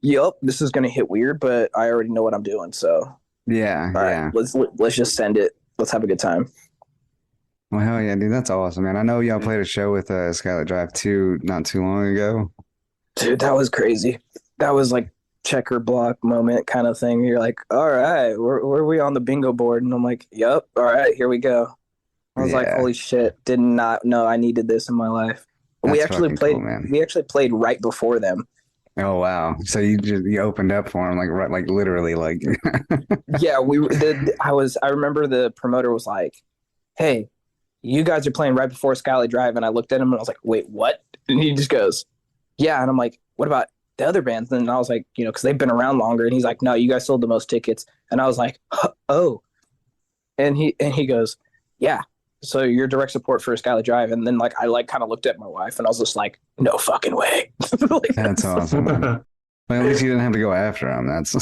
yep, this is gonna hit weird, but I already know what I'm doing. So yeah, all right, yeah. let's just send it. Let's have a good time. Well, hell yeah, dude. That's awesome, man. I know y'all played a show with Skylar Drive 2 not too long ago. Dude, that was crazy. That was like checker block moment kind of thing. You're like, all right, where are we on the bingo board? And I'm like, yep, all right, here we go. I was like, Yeah, holy shit, did not know I needed this in my life. that's fucking cool, man. We actually played right before them. Oh wow. So you opened up for him like right, like literally like Yeah, I remember the promoter was like, hey, you guys are playing right before Skyly Drive. And I looked at him and I was like, wait, what? And he just goes, yeah. And I'm like, what about the other bands? And I was like, because they've been around longer. And he's like, no, you guys sold the most tickets. And I was like, oh. And he goes, yeah. So you're direct support for Skyly Drive. And then like I like kind of looked at my wife and I was just like, no fucking way. Like, that's awesome, man. Well, at least you didn't have to go after him. That's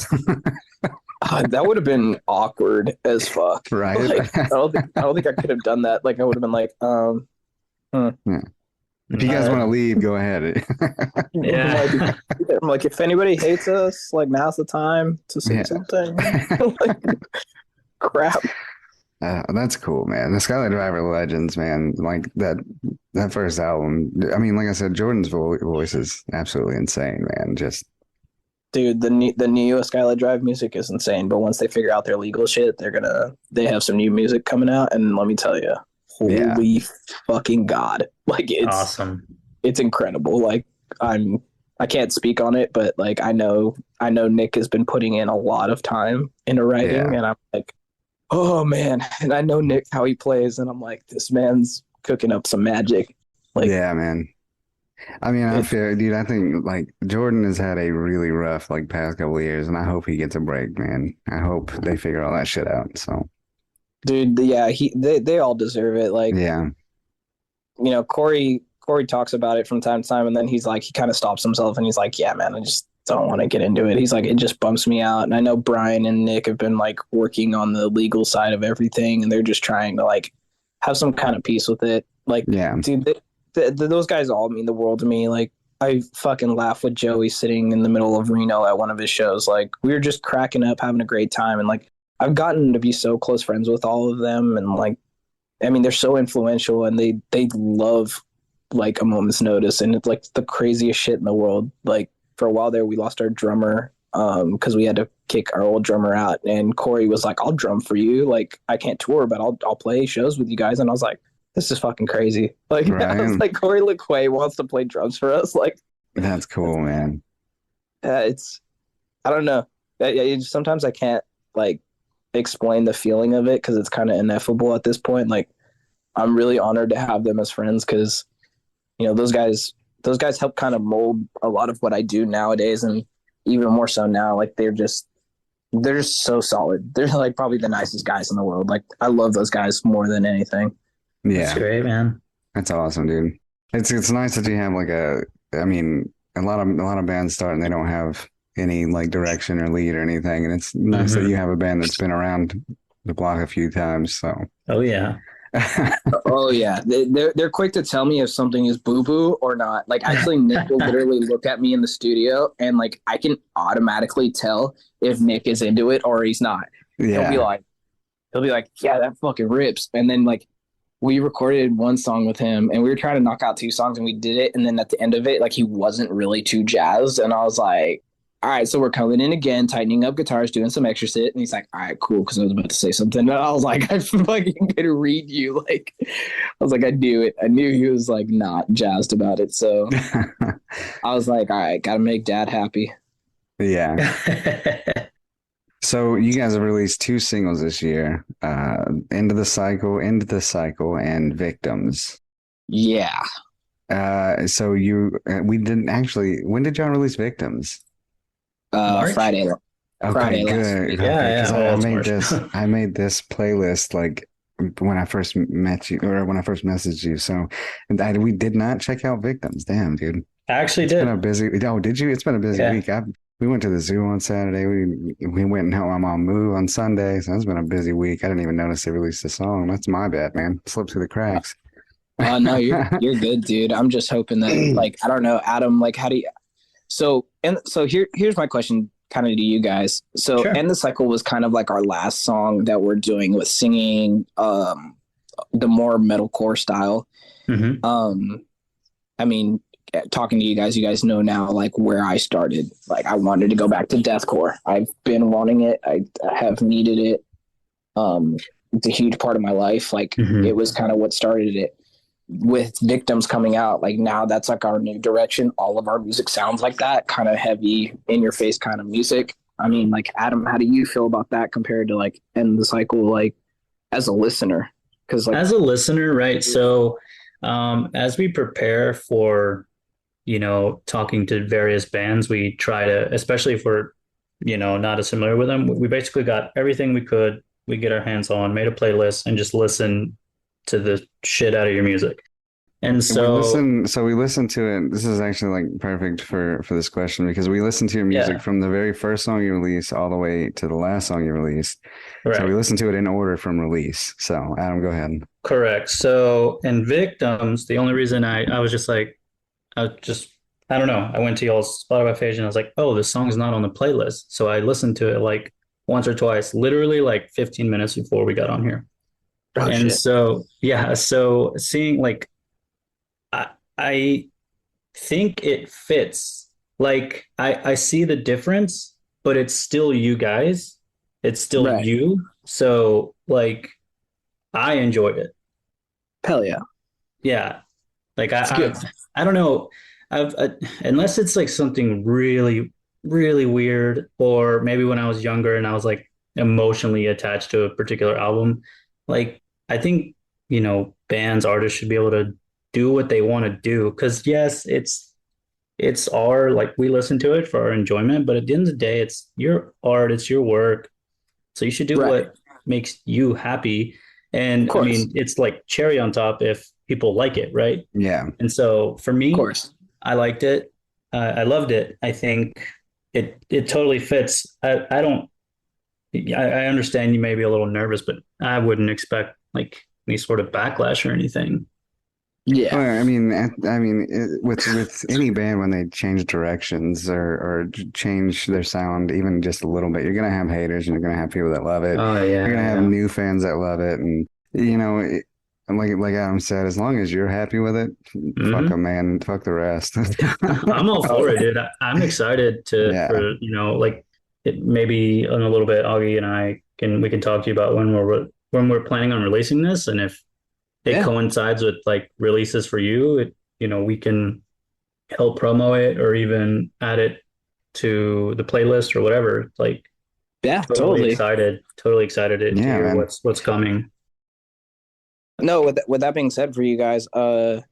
that would have been awkward as fuck. right. Like, I don't think I could have done that. Like I would have been like, Yeah. If you guys want to leave, go ahead. Yeah. I'm like, if anybody hates us, like now's the time to say Yeah. something. Like, crap. That's cool, man. The Skyline Driver legends, man. Like that that first album. I mean, like I said, Jordan's voice is absolutely insane, man. Just Dude, the new Skyline Drive music is insane, but once they figure out their legal shit, they have some new music coming out, and let me tell you, yeah, holy fucking god, like Awesome. it's incredible. Like I can't speak on it, but like I know Nick has been putting in a lot of time into writing, yeah, and I'm like, oh man, and I know Nick how he plays, and I'm like, this man's cooking up some magic. Like yeah, man. I mean, I it, feel, dude. I think like Jordan has had a really rough like past couple of years, and I hope he gets a break, man. I hope they figure all that shit out. So dude, yeah, they all deserve it. Like yeah, Corey talks about it from time to time, and then he's like, he kind of stops himself, and he's like, yeah, man, I just don't want to get into it. He's like, it just bumps me out. And I know Brian and Nick have been like working on the legal side of everything, and they're just trying to like have some kind of peace with it. Like, yeah, dude, those guys all mean the world to me. Like, I fucking laugh with Joey sitting in the middle of Reno at one of his shows. Like, we were just cracking up, having a great time, and like, I've gotten to be so close friends with all of them, and like, I mean, they're so influential, and they love like a moment's notice, and it's like the craziest shit in the world. Like for a while there, we lost our drummer because we had to kick our old drummer out, and Corey was like, "I'll drum for you. Like I can't tour, but I'll play shows with you guys." And I was like, "This is fucking crazy." Like I was right. like, Corey LeQuay wants to play drums for us. Like That's cool, man. it's I don't know. Sometimes I can't like explain the feeling of it because it's kind of ineffable at this point. Like I'm really honored to have them as friends because those guys help kind of mold a lot of what I do nowadays, and even more so now. Like they're just so solid. They're like probably the nicest guys in the world. Like I love those guys more than anything. That's Yeah, great, man. that's awesome, dude. It's nice that you have like a. I mean, a lot of bands start and they don't have any like direction or lead or anything, and it's nice that Hmm. you have a band that's been around the block a few times. So Oh yeah. Oh yeah, they're quick to tell me if something is boo boo or not. Like actually, Nick will literally look at me in the studio, and like I can automatically tell if Nick is into it or he's not. He'll be yeah, like, he'll be like, yeah, that fucking rips. And then like we recorded one song with him, and we were trying to knock out two songs, and we did it. And then at the end of it, like he wasn't really too jazzed, and I was like, all right, so we're coming in again, tightening up guitars, doing some extra shit. And he's like, all right, cool, because I was about to say something. And I was like, I fucking could read you. Like, I was like, I knew it. I knew he was like not jazzed about it. So I was like, all right, gotta make dad happy. yeah. So you guys have released two singles this year, Into the Cycle, and Victims. Yeah. So we didn't actually. When did y'all release Victims? March? Friday. Okay, Friday last good. week. Okay, Yeah, because yeah. I Well, it's made March. this. I made this playlist like when I first met you, or when I first messaged you. So we did not check out Victims. Damn, dude. I actually It's been did. a busy. Oh, did you? It's been a busy Yeah. week. We went to the zoo on Saturday. We went and helped my mom move on Sunday. So it's been a busy week. I didn't even notice they released a song. That's my bad, man. Slipped through the cracks. No, you're good, dude. I'm just hoping that like I don't know, Adam, like how do you so here's my question kind of to you guys. So Sure. End the Cycle was kind of like our last song that we're doing with singing the more metalcore style. Hmm. I mean, talking to you guys know now like where I started. Like I wanted to go back to deathcore. I've been wanting it. I have needed it. It's a huge part of my life. Like Hmm. it was kind of what started it. With Victims coming out, like now that's like our new direction. All of our music sounds like that kind of heavy, in your face kind of music. I mean, like Adam, how do you feel about that compared to like End the Cycle, like as a listener? Because like, As a listener, right? So, as we prepare for, talking to various bands, we try to, especially if we're, not as familiar with them, we basically got everything we could, we get our hands on, made a playlist, and just listen to the shit out of your music. And And we so, listen, so we listen to it. This is actually like perfect for this question because we listen to your music yeah, from the very first song you released all the way to the last song you released. So we right. listen to it in order from release. So Adam, go ahead. Correct. So, in Victims, the only reason I was just like, I was just, I don't know. I went to y'all's Spotify page and I was like, oh, this song's not on the playlist. So I listened to it like once or twice, literally like 15 minutes before we got on here. oh And shit, so, yeah, so seeing like I think it fits. Like I see the difference, but it's still you guys. It's still Right. you. So like I enjoyed it. Hell yeah. Yeah. Like It's good. I don't know. Unless it's like something really, really weird, or maybe when I was younger and I was like emotionally attached to a particular album, like I think, bands, artists should be able to do what they want to do. Because yes, it's our like we listen to it for our enjoyment, but at the end of the day, it's your art, it's your work. So you should do Right. what makes you happy. Of And I course. mean, it's like cherry on top if people like it, right? Yeah. And so for Of me, course. I liked it. I loved it. I think it totally fits. I don't. I understand you may be a little nervous, but I wouldn't expect like any sort of backlash or anything. Yeah. Well, with any band when they change directions or change their sound even just a little bit, you're gonna have haters and you're gonna have people that love it. Oh You're yeah, gonna have yeah. new fans that love it, and like Adam said, as long as you're happy with it, fuck Hmm. them, man, fuck the rest. I'm all Oh for it, yeah. dude. I'm excited to Yeah, for like it maybe in a little bit, Augie and I we can talk to you about when we're planning on releasing this, and if it Yeah. coincides with like releases for you, we can help promo it or even add it to the playlist or whatever. Like Yeah, totally. totally excited to yeah, hear man. what's coming. No, with that being said, for you guys, we've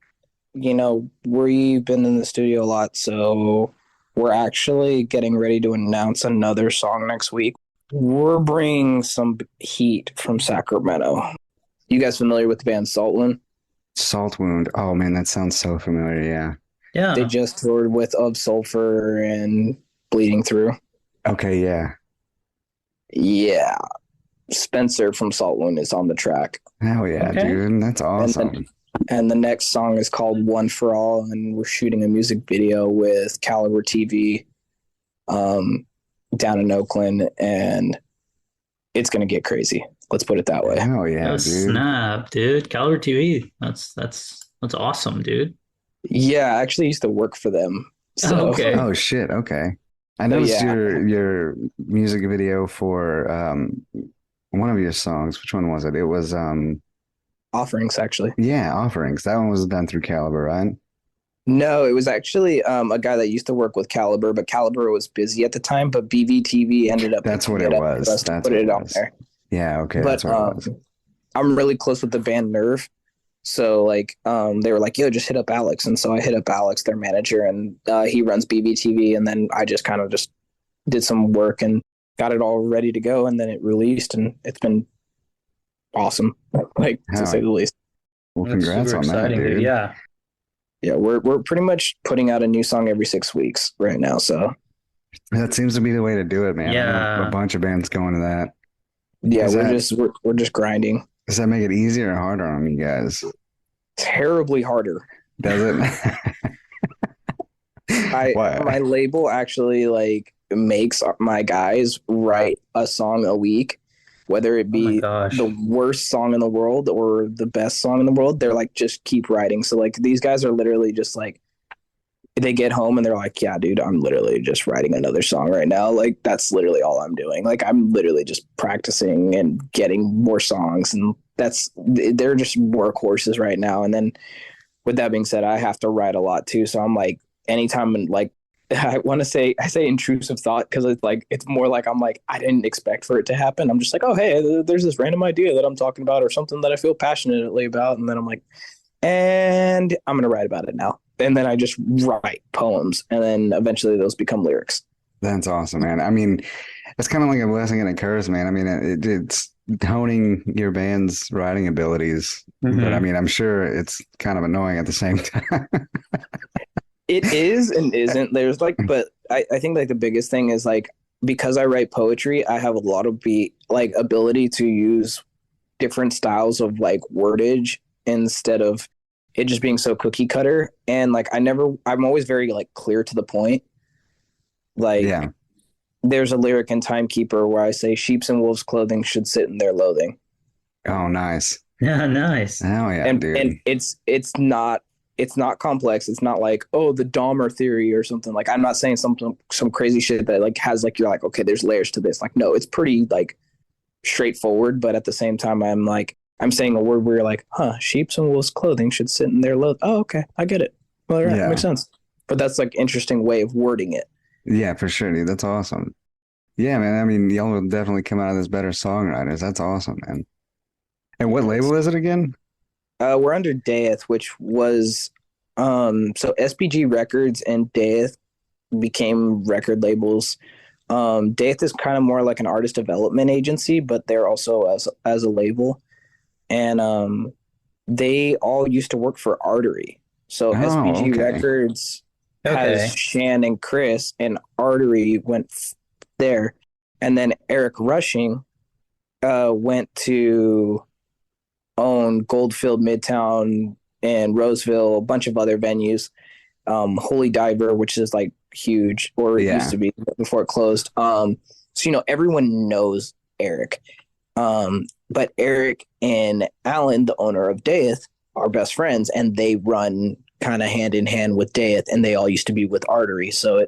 been in the studio a lot, so we're actually getting ready to announce another song next week. We're bringing some heat from Sacramento. You guys familiar with the band Saltland? Salt Wound. Oh man, that sounds so familiar. Yeah. They Yeah. just toured with Of Sulfur and Bleeding Through. Okay. Yeah. Yeah, Spencer from Saltland is on the track, Hell yeah, Okay. dude. That's and then awesome. and the next song is called One for All, and we're shooting a music video with Caliber TV, um, down in Oakland, and it's gonna get crazy. Let's put it that way. Hell yeah, Oh dude. snap, dude. Caliber TV. That's awesome, dude. Yeah, I actually used to work for them, Oh, so okay. Oh shit. Okay. I so noticed yeah, your music video for one of your songs. Which one was it? It was offerings actually. yeah, Offerings. That one was done through Caliber, right? No, it was actually a guy that used to work with Caliber, but Caliber was busy at the time. But BVTV ended up That's what picking it it up for was. us to That's put what it it on was. there. Yeah, okay, that's But what it was. I'm really close with the band Nerve. So like they were like, yo, just hit up Alex. And so I hit up Alex, their manager, and he runs BBTV. And then I just kind of just did some work and got it all ready to go. And then it released and it's been awesome, like to say Hell, the least. well, That's congrats super on that, exciting, dude. dude. Yeah. Yeah, we're pretty much putting out a new song every 6 weeks right now. So That seems to be the way to do it, man. I know a Yeah. bunch of bands going to that. yeah, Is that we're just grinding. does that make it easier or harder on you guys? Terribly harder. Does it? My What? label actually like makes my guys write a song a week, whether it Oh my be the gosh. worst song in the world or the best song in the world. They're like, just keep writing. So like these guys are literally just like, they get home and they're like, yeah, dude, I'm literally just writing another song right now. Like that's literally all I'm doing. Like I'm literally just practicing and getting more songs, and they're just workhorses right now. And then with that being said, I have to write a lot too. So I'm like, anytime and like, I say intrusive thought because it's like it's more like I'm like I didn't expect for it to happen. I'm just like, oh hey, there's this random idea that I'm talking about or something that I feel passionately about, and then I'm like, and I'm gonna write about it now. And then I just write poems, and then eventually those become lyrics. That's awesome, man. I mean, it's kind of like a blessing and a curse, man. I mean, it's honing your band's writing abilities, but I Hmm. mean, I'm sure it's kind of annoying at the same time. It is and isn't. There's like, but I think like the biggest thing is like because I write poetry, I have a lot of ability to use different styles of like wordage instead of it just being so cookie cutter. And like I'm always very like clear to the point. Like Yeah. there's a lyric in Timekeeper where I say sheep's and wolves' clothing should sit in their loathing. Oh, nice. Yeah, nice. Hell yeah, And dude. it's not it's not complex. It's not like, oh, the Dahmer theory or something. Like, I'm not saying some crazy shit that like has like you're like, okay, there's layers to this. Like, no, it's pretty like straightforward, but at the same time, I'm like, I'm saying a word where you're like, huh, sheep's and wolves clothing should sit in their load. Oh, okay, I get it. Well, all right, makes Yeah. sense. But that's like interesting way of wording it. Yeah, for sure, dude. That's awesome. Yeah, man. I mean, y'all will definitely come out of this better songwriters. That's awesome, man. And what Yes. label is it again? We're under Death, which was so SPG Records and Death became record labels. Death is kind of more like an artist development agency, but they're also as a label. And they all used to work for Artery. So Oh, SPG okay. Records has Okay. Shan and Chris, and Artery went there. And then Eric Rushing went to own Goldfield, Midtown, and Roseville, a bunch of other venues. Holy Diver, which is like huge, or it used Yeah. to be before it closed. So everyone knows Eric. But Eric and Alan, the owner of Death, are best friends, and they run kind of hand in hand with Death, and they all used to be with Artery. So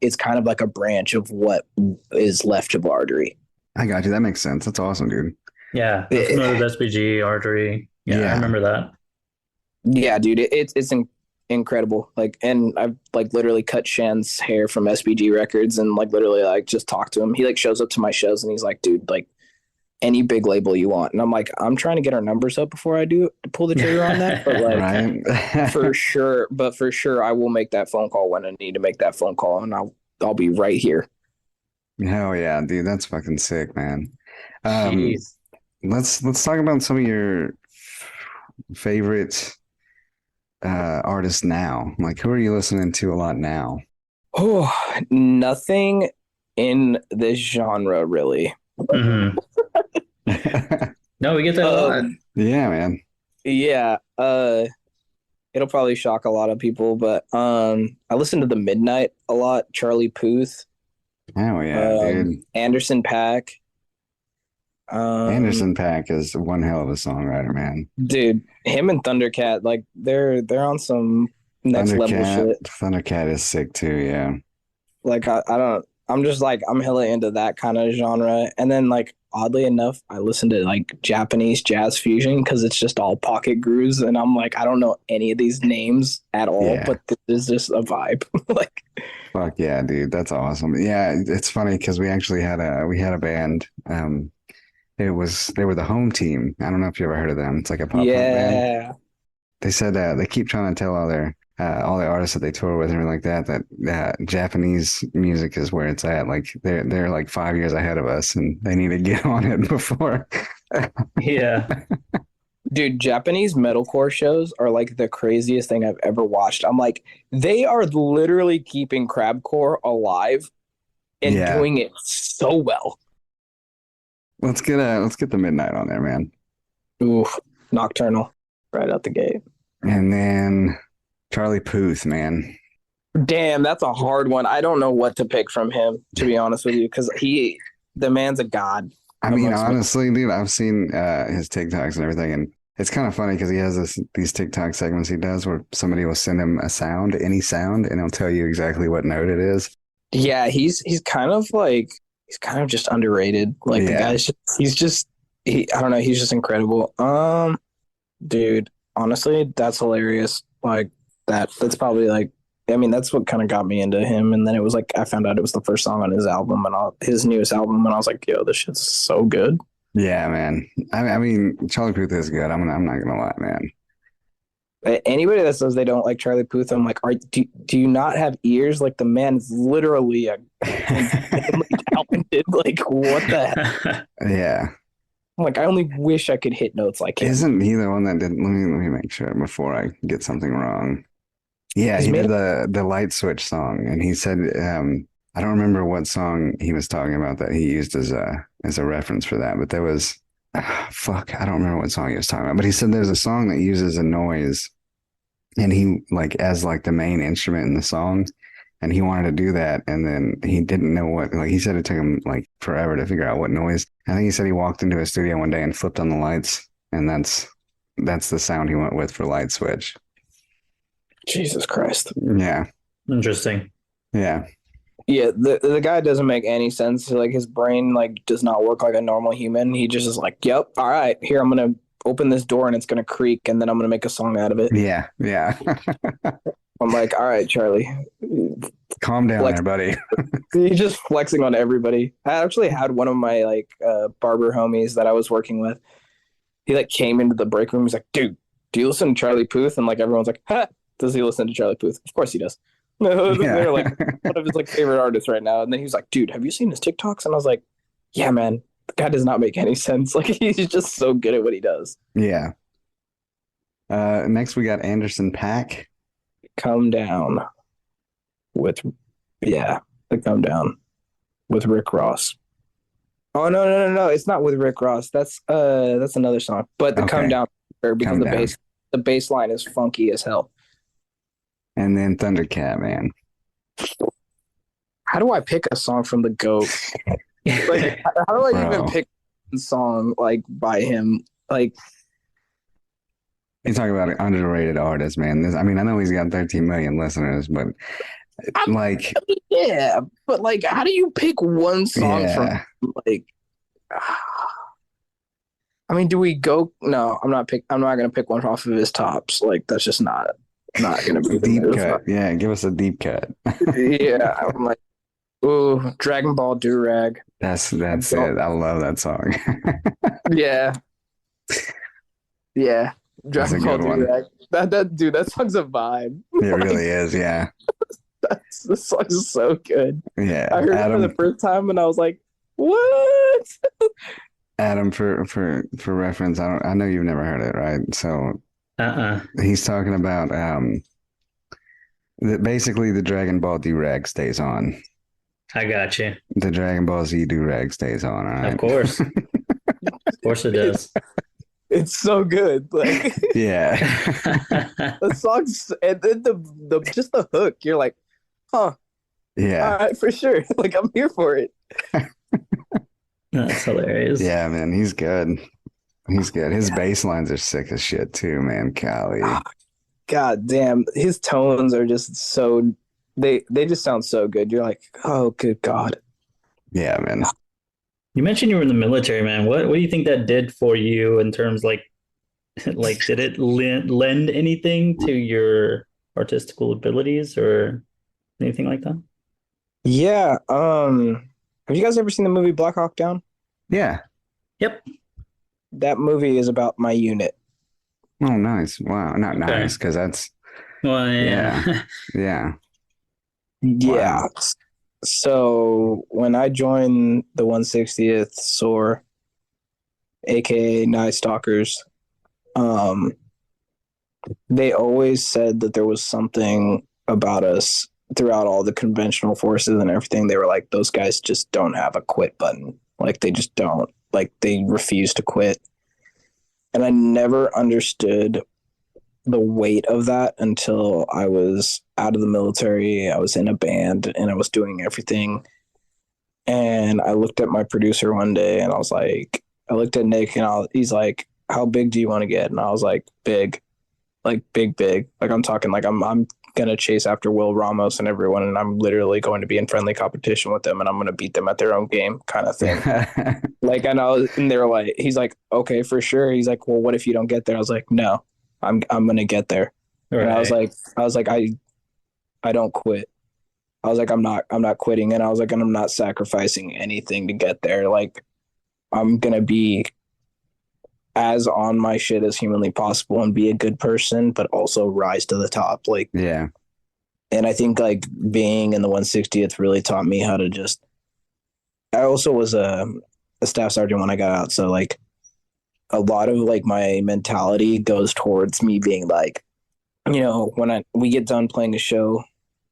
it's kind of like a branch of what is left of Artery. I got you. That makes sense. That's awesome, dude. Yeah, I'm familiar Eh, with SPG Artery. Yeah, I Yeah. remember that. Yeah, dude, it's incredible. Like, and I've like literally cut Shan's hair from SPG Records, and like literally like just talked to him. He like shows up to my shows, and he's like, dude, like any big label you want. And I'm like, I'm trying to get our numbers up before I do pull the trigger on that. But like Right? for sure, I will make that phone call when I need to make that phone call, and I'll be right here. Hell yeah, dude. That's fucking sick, man. Um, Jeez. let's talk about some of your favorite artists now. Like, who are you listening to a lot now? Oh, nothing in this genre really. Hmm. No, we get that a lot. Yeah, man. Yeah, it'll probably shock a lot of people, but I listen to the Midnight a lot. Charlie Puth, Hell yeah, dude. Anderson Paak. Um, Anderson Paak is one hell of a songwriter, man. dude, him and Thundercat, like they're on some next level Thundercat, shit. Thundercat is sick too. Yeah, Like I don't, I'm just like I'm hella into that kind of genre. And then like oddly enough, I listen to like Japanese jazz fusion because it's just all pocket grooves, and I'm like I don't know any of these names at all, yeah. but this is just a vibe. Like Fuck yeah, dude. That's awesome. Yeah, it's funny because we had a band. They were the Home Team. I don't know if you ever heard of them. It's like a pop punk band. yeah, They said they keep trying to tell all the artists that they tour with and everything like that Japanese music is where it's at. Like they're like 5 years ahead of us, and they need to get on it before. Yeah. dude, Japanese metalcore shows are like the craziest thing I've ever watched. I'm like, they are literally keeping crabcore alive and Yeah, doing it so well. let's get the Midnight on there, man. Oof, Nocturnal, right out the gate. And then Charlie Puth, man. Damn, that's a hard one. I don't know what to pick from him, to be honest with you, because the man's a god I mean, amongst me. honestly, dude, I've seen his TikToks and everything, and it's kind of funny because he has these TikTok segments he does where somebody will send him a sound, any sound, and he'll tell you exactly what note it is. Yeah, he's kind of like he's kind of just underrated. Like the Yeah, guy's just he's just he I don't know, he's just incredible. Dude, honestly, that's hilarious. Like that's probably like I mean, that's what kind of got me into him. And then it was like I found out it was the first song on his album and his newest album, and I was like, yo, this shit's so good. yeah, man. I mean, Charlie Puth is good. I'm not gonna lie, man. Anybody that says they don't like Charlie Puth, I'm like, do you not have ears? Like the man is literally a insanely talented. Like what the heck? Yeah, I'm like, I only wish I could hit notes like him. isn't he the one that did? Let me make sure before I get something wrong. Yeah, He's he made did the light switch song, and he said, I don't remember what song he was talking about that he used as a reference for that, but there was, fuck, I don't remember what song he was talking about, but he said there's a song that uses a noise, and he like as like the main instrument in the song, and he wanted to do that, and then he didn't know what, like he said it took him like forever to figure out what noise. I think he said he walked into a studio one day and flipped on the lights, and that's the sound he went with for light switch. Jesus Christ. Yeah. Interesting. Yeah. Yeah, the guy doesn't make any sense. Like his brain like does not work like a normal human. He just is like, "Yep, all right, here I'm gonna open this door and it's gonna creak, and then I'm gonna make a song out of it." Yeah. Yeah. I'm like, "All right, Charlie, Calm down flex." there, buddy. He's just flexing on everybody. I actually had one of my like barber homies that I was working with. He like came into the break room. He's like, "Dude, do you listen to Charlie Puth?" And like everyone's like, "Huh? Does he listen to Charlie Puth?" Of course he does. Yeah. They're like one of his like favorite artists right now. And then he was like, "Dude, have you seen his TikToks?" And I was like, "Yeah, man, the guy does not make any sense. Like he's just so good at what he does." Yeah. Next we got Anderson Paak. Come down with, yeah, the come down with Rick Ross. Oh no! It's not with Rick Ross. That's another song. But the come Okay. down because Come down. the bass line is funky as hell. And then Thundercat, man. How do I pick a song from the GOAT? Like, how do I even Bro. pick a song like by him? Like, You talk about an underrated artist, man. I mean, I know he's got 13 million listeners, but I like, yeah, but like, how do you pick one song from yeah, like? I mean, do we go? No, I'm not gonna pick one off of his tops. Like, that's just not gonna be the deep move. cut. Yeah, give us a deep cut. Yeah, I'm like, ooh, Dragon Ball Durag. That's it. I love that song. Yeah, yeah, That's a Dragon Ball good one. Durag. That dude, that song's a vibe. It really is. Yeah, The song is so good. yeah. I heard it for the first time and I was like, what? Adam, for reference, I know you've never heard it, right? So Uh-uh. he's talking about basically the Dragon Ball Durag stays on. I got you. The Dragon Ball Z Durag stays on. All right. Of course. Of course it does. It's so good. Like Yeah. the songs and then the just the hook, you're like, huh, Yeah. all right, for sure. Like I'm here for it. That's hilarious. Yeah, man, he's good. He's good. His bass lines are sick as shit too, man. Golly. God damn, his tones are just so they just sound so good. You're like, oh good God. Yeah, man. You mentioned you were in the military, man. What do you think that did for you in terms like did it lend anything to your artistical abilities or anything like that? Yeah. Have you guys ever seen the movie Black Hawk Down? Yeah. Yep. That movie is about my unit. Oh, nice. Wow. Not Okay. nice, because that's Well, yeah. yeah. Yeah. Wow. So when I joined the 160th SOAR, aka Night Stalkers, they always said that there was something about us throughout all the conventional forces and everything. They were like, those guys just don't have a quit button. Like they just don't. Like they refuse to quit. And I never understood the weight of that until I was out of the military. I was in a band and I was doing everything. And I looked at my producer one day and I was like, I looked at Nick and he's like, how big do you want to get? And I was like, big, like big, big. Like I'm talking like I'm going to chase after Will Ramos and everyone. And I'm literally going to be in friendly competition with them and I'm going to beat them at their own game kind of thing. Like, and they were like, he's like, okay, for sure. He's like, well, what if you don't get there? I was like, no, I'm going to get there. Right. And I was like, I don't quit. I was like, I'm not quitting. And I was like, and I'm not sacrificing anything to get there. Like, I'm going to be as on my shit as humanly possible and be a good person, but also rise to the top. Like, Yeah. and I think like being in the 160th really taught me how to just, I also was a staff sergeant when I got out. So like a lot of like my mentality goes towards me being like, you know, when we get done playing a show,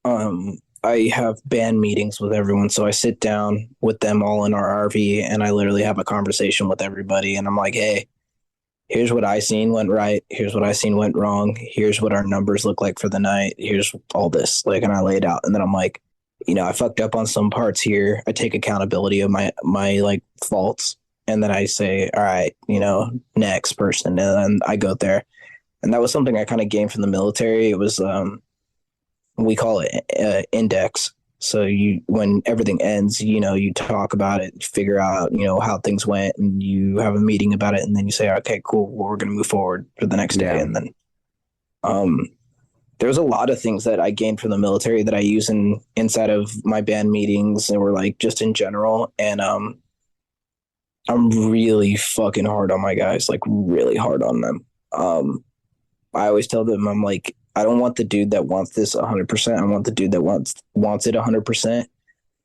I have band meetings with everyone. So I sit down with them all in our RV and I literally have a conversation with everybody. And I'm like, hey, here's what I seen went right. Here's what I seen went wrong. Here's what our numbers look like for the night. Here's all this. Like, and I lay it out. And then I'm like, you know, I fucked up on some parts here. I take accountability of my like faults. And then I say, all right, you know, next person. And then I go there. And that was something I kind of gained from the military. It was we call it index. So when everything ends, you talk about it, figure out, how things went, and you have a meeting about it, and then you say, okay, cool, well, we're going to move forward for the next day. Yeah. And then um, there's a lot of things that I gained from the military that I use inside of my band meetings or like just in general. And I'm really fucking hard on my guys, like really hard on them. I always tell them, I'm like, I don't want the dude that wants this 100%. I want the dude that wants it 100%,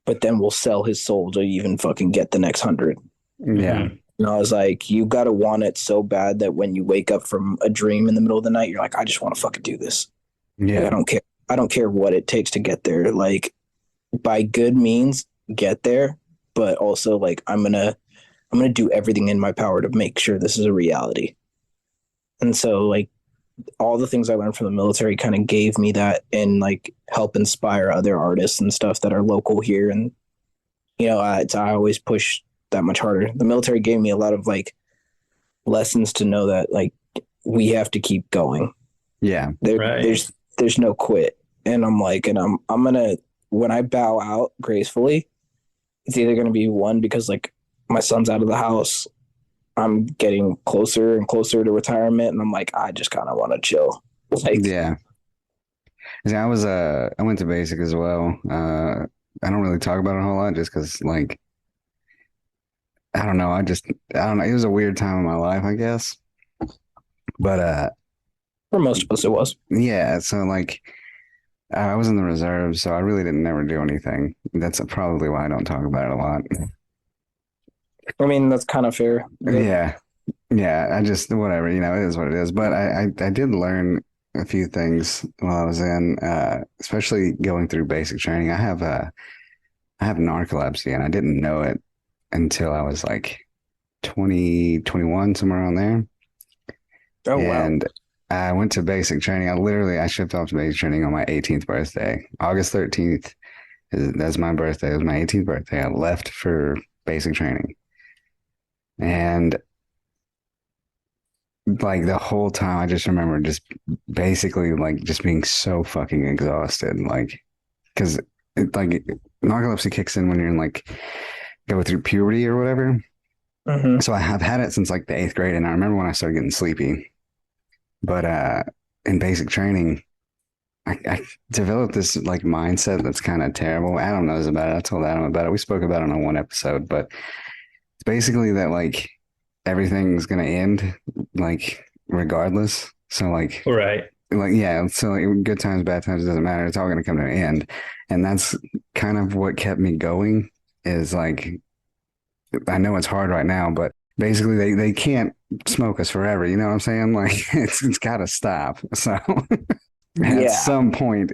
but then will sell his soul to even fucking get the next 100. Yeah. And I was like, you got to want it so bad that when you wake up from a dream in the middle of the night, you're like, I just want to fucking do this. Yeah. Like, I don't care. I don't care what it takes to get there. Like, by good means, get there. But also, like, I'm gonna do everything in my power to make sure this is a reality. And so, like, all the things I learned from the military kind of gave me that and like help inspire other artists and stuff that are local here. And I always push that much harder. The military gave me a lot of like lessons to know that like we have to keep going. Yeah. Right. There's no quit. And I'm like, and I'm gonna, when I bow out gracefully, it's either gonna be one because like my son's out of the house, I'm getting closer and closer to retirement, and I'm like, I just kind of want to chill. Like, Yeah. See, I went to basic as well. I don't really talk about it a whole lot just because like I don't know. I don't know. It was a weird time in my life, I guess. But for most of us, it was. yeah, so like I was in the reserves, so I really didn't never do anything. That's probably why I don't talk about it a lot. I mean, that's kind of fair. Yeah. Yeah, I just whatever, it is what it is. But I did learn a few things while I was in, especially going through basic training. I have narcolepsy, and I didn't know it until I was like 20, 21, somewhere around there. Oh wow. And I went to basic training. I shipped off to basic training on my 18th birthday. August 13th that's my birthday. It was my 18th birthday. I left for basic training. And like the whole time, I just remember just basically like just being so fucking exhausted. Like, because like narcolepsy kicks in when you're in like go through puberty or whatever. Mm-hmm. So I have had it since like the 8th grade, and I remember when I started getting sleepy. But in basic training, I developed this like mindset that's kind of terrible. Adam knows about it. I told Adam about it. We spoke about it on one episode, but it's basically that like everything's gonna end like regardless. So Right. yeah, so like, good times, bad times, it doesn't matter. It's all gonna come to an end, and that's kind of what kept me going. Is like I know it's hard right now, but basically they can't smoke us forever. You know what I'm saying? Like it's got to stop. So at Yeah. some point,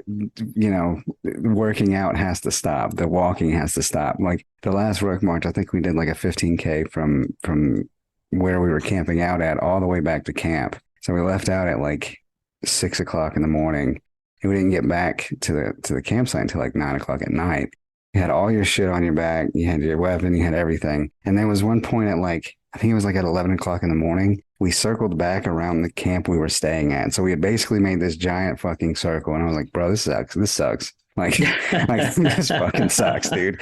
working out has to stop. The walking has to stop. Like the last Rook March, I think we did like a 15K from where we were camping out at all the way back to camp. So we left out at like 6 o'clock in the morning, and we didn't get back to the campsite until like 9 o'clock at night. You had all your shit on your back. You had your weapon. You had everything. And there was one point at like, I think it was like at 11 o'clock in the morning. We circled back around the camp we were staying at. So we had basically made this giant fucking circle. And I was like, bro, this sucks. This sucks. Like this fucking sucks, dude.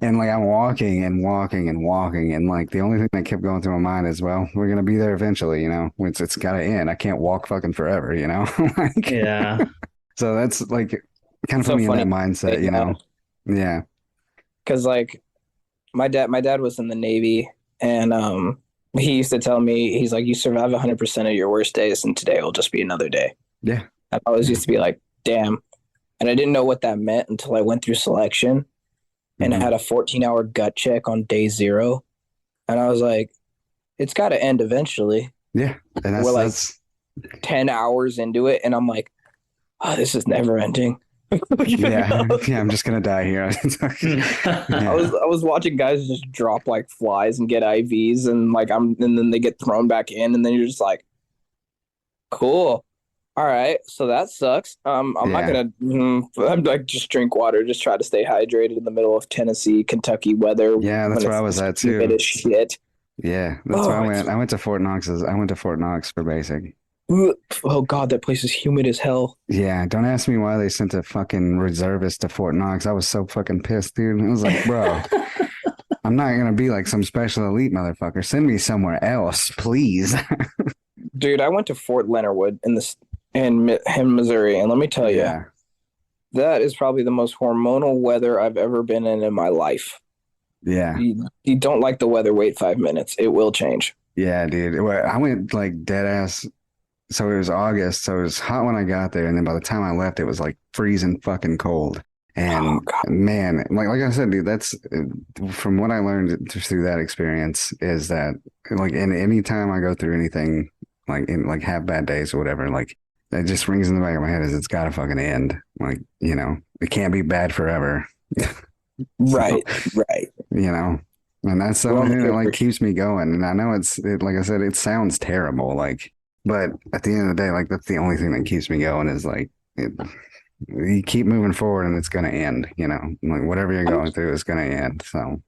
And like I'm walking and walking and walking. And like the only thing that kept going through my mind is, well, we're going to be there eventually, it's got to end. I can't walk fucking forever, Like, Yeah. so that's like kind of So put me in funny. that mindset, Yeah. Because like my dad was in the Navy, and he used to tell me, he's like, you survive 100% of your worst days, and today will just be another day. Yeah. And I always used to be like, damn. And I didn't know what that meant until I went through selection and Mhm. had a 14-hour gut check on day 0. And I was like, it's got to end eventually. Yeah. And We're like that's 10 hours into it, and I'm like, oh, this is never ending. yeah. Yeah. I'm just going to die here. I was watching guys just drop like flies and get IVs, and and then they get thrown back in, and then you're just like, cool. All right, so that sucks. I'm not gonna. I'm like, just drink water. Just try to stay hydrated in the middle of Tennessee, Kentucky weather. Yeah, that's where I was at too. Humid as shit. Yeah, that's where I went. I went to Fort Knox for basic. Ugh. Oh God, that place is humid as hell. Yeah, don't ask me why they sent a fucking reservist to Fort Knox. I was so fucking pissed, dude. I was like, bro, I'm not gonna be like some special elite motherfucker. Send me somewhere else, please. Dude, I went to Fort Leonard Wood in Missouri, and let me tell you, Yeah, that is probably the most hormonal weather I've ever been in my life. yeah, You don't like the weather, wait 5 minutes. It will change. yeah, dude. Well, I went like dead ass. So it was August, so it was hot when I got there, and then by the time I left, it was like freezing fucking cold. Oh And God. man, like I said, dude, that's from what I learned through that experience is that like in any time I go through anything like in like have bad days or whatever, like it just rings in the back of my head is it's gotta fucking end. Like, it can't be bad forever. So, Right, right. and that's the We're only only thing that here like for keeps me going. And I know like I said, it sounds terrible, like, but at the end of the day, like that's the only thing that keeps me going is like you keep moving forward and it's going to end, like whatever you're I going through is going to end. So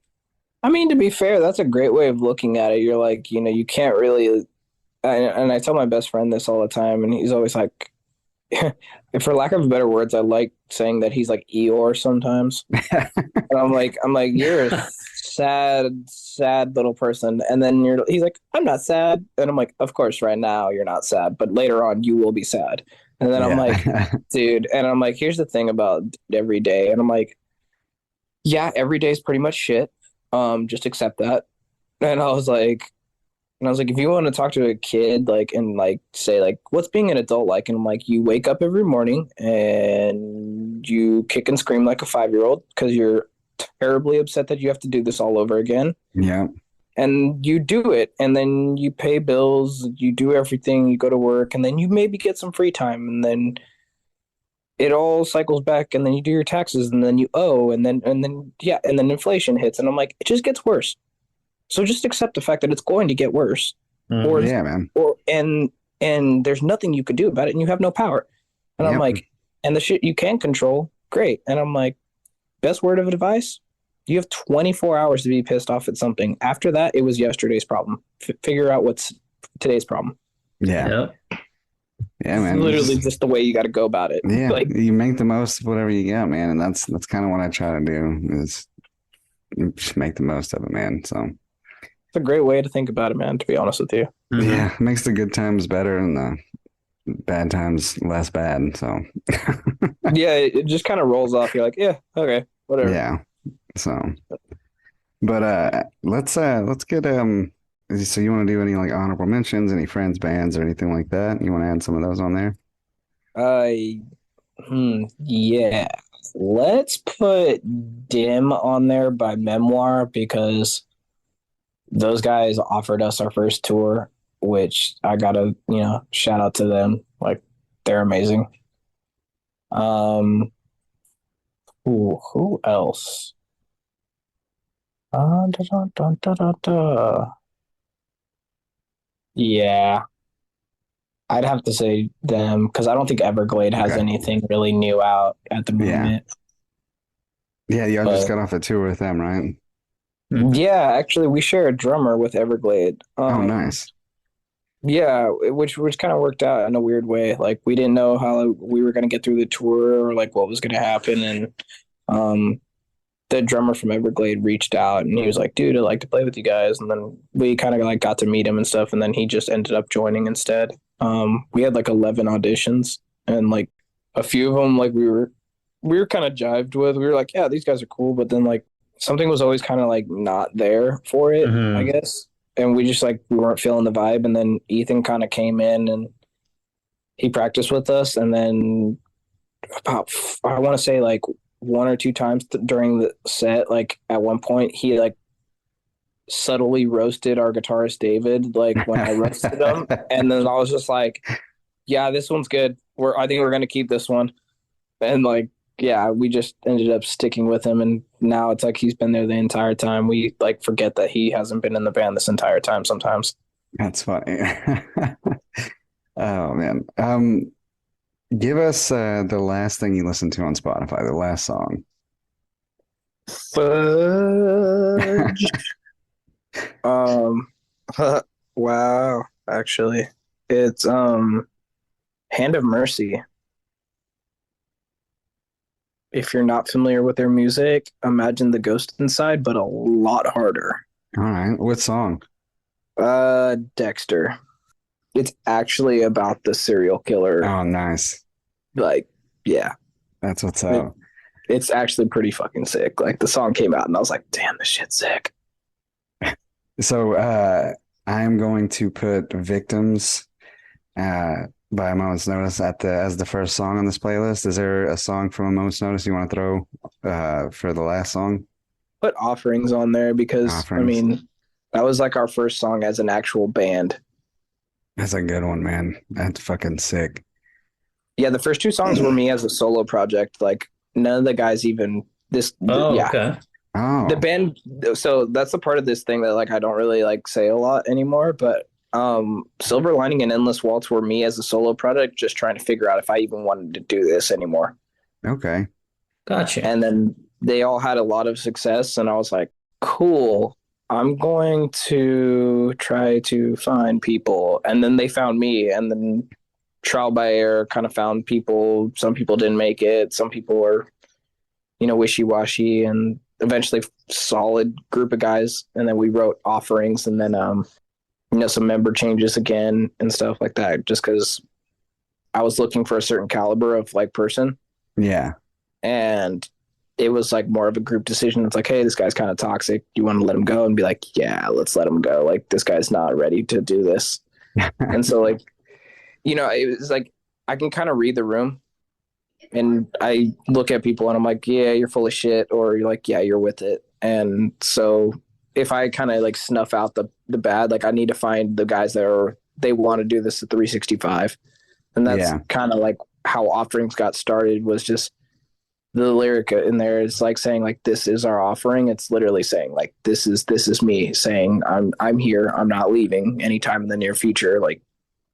I mean, to be fair, that's a great way of looking at it. You're like, you can't really. And I tell my best friend this all the time, and he's always like, for lack of better words, I like saying that he's like Eeyore sometimes. And I'm like, you're a sad, sad little person. And then he's like, I'm not sad. And I'm like, of course, right now you're not sad, but later on you will be sad. And then I'm like, yeah, dude, and I'm like, here's the thing about every day. And I'm like, yeah, every day is pretty much shit. Just accept that. And I was like, if you want to talk to a kid, like, and like say, like, what's being an adult like? And I'm like, you wake up every morning and you kick and scream like a 5-year-old because you're terribly upset that you have to do this all over again. yeah, And you do it, and then you pay bills, you do everything, you go to work, and then you maybe get some free time, and then it all cycles back, and then you do your taxes, and then you owe, and then yeah, and then inflation hits, and I'm like, it just gets worse. So just accept the fact that it's going to get worse, or Mhm. yeah, man, and there's nothing you could do about it, and you have no power. And I'm yep, like, and the shit you can control, great. And I'm like, best word of advice: you have 24 hours to be pissed off at something. After that, it was yesterday's problem. Figure out what's today's problem. yeah, Yep. yeah, It's man. literally just the way you got to go about it. Yeah, Like, you make the most of whatever you got, man, and that's kind of what I try to do is just make the most of it, man. So it's a great way to think about it, man. To be honest with you. Mhm. yeah, makes the good times better and the bad times less bad. So Yeah, it just kind of rolls off. You're like, yeah, okay, whatever. yeah, so. But let's get so you want to do any like honorable mentions, any friends bands or anything like that? You want to add some of those on there? I yeah. Let's put Dim on there by Memoir because those guys offered us our first tour, which I gotta, shout out to them. Like they're amazing. Um, who else? Da, da, da, da, da, da. Yeah, I'd have to say them because I don't think Everglade has Okay. anything really new out at the Yeah. moment. Yeah, y'all just But got off a tour with them, right? Mhm. yeah, actually, we share a drummer with Everglade. Oh, nice. Yeah, which kind of worked out in a weird way. Like we didn't know how we were gonna get through the tour or like what was gonna happen, and um, the drummer from Everglade reached out and he was like, "Dude, I'd like to play with you guys." And then we kind of like got to meet him and stuff, and then he just ended up joining instead. We had like 11 auditions, and like a few of them like we were kind of jived with. We were like, "Yeah, these guys are cool," but then like something was always kind of like not there for it, I Mhm. guess. And we just like we weren't feeling the vibe, and then Ethan kind of came in and he practiced with us, and then about I want to say like one or two times during the set, like at one point he like subtly roasted our guitarist David, like when I roasted him, and then I was just like, "Yeah, this one's good. I think we're gonna keep this one." And like, yeah, we just ended up sticking with him, and now it's like he's been there the entire time. We like forget that he hasn't been in the band this entire time sometimes. That's funny. Oh man. Give us the last thing you listened to on Spotify, the last song. Fudge. Um, wow, actually. It's Hand of Mercy. If you're not familiar with their music, imagine the Ghost Inside, but a lot harder. All right. What song? Dexter. It's actually about the serial killer. Oh, nice. Like, yeah, That's what's it, up. it's actually pretty fucking sick. Like the song came out and I was like, damn, this shit's sick. So I am going to put Victims by a moment's notice at the as the first song on this playlist. Is there a song from a moment's notice you want to throw for the last song? Put Offerings on there because I Offerings. mean, that was like our first song as an actual band. That's a good one, man. That's fucking sick. Yeah, the first two songs were me as a solo project. Like none of the guys even Oh, yeah. okay. The Oh, band, so that's the part of this thing that like I don't really like say a lot anymore, but Silver Lining and Endless Waltz were me as a solo project just trying to figure out if I even wanted to do this anymore. okay. Gotcha. And then they all had a lot of success and I was like, cool. I'm going to try to find people. And then they found me and then trial by error kind of found people. Some people didn't make it. Some people were, wishy-washy and eventually solid group of guys. And then we wrote Offerings and then, some member changes again and stuff like that, just because I was looking for a certain caliber of like person. Yeah. And it was like more of a group decision. It's like, hey, this guy's kind of toxic. You want to let him go? And be like, yeah, let's let him go. Like, this guy's not ready to do this. And so, like, it was like I can kind of read the room and I look at people and I'm like, yeah, you're full of shit. Or you're like, yeah, you're with it. And so if I kind of like snuff out the bad, like I need to find the guys they want to do this at 365. And that's Yeah. kind of like how Offerings got started, was just the lyric in there is like saying like, this is our offering. It's literally saying like, this is me saying I'm here. I'm not leaving anytime in the near future. Like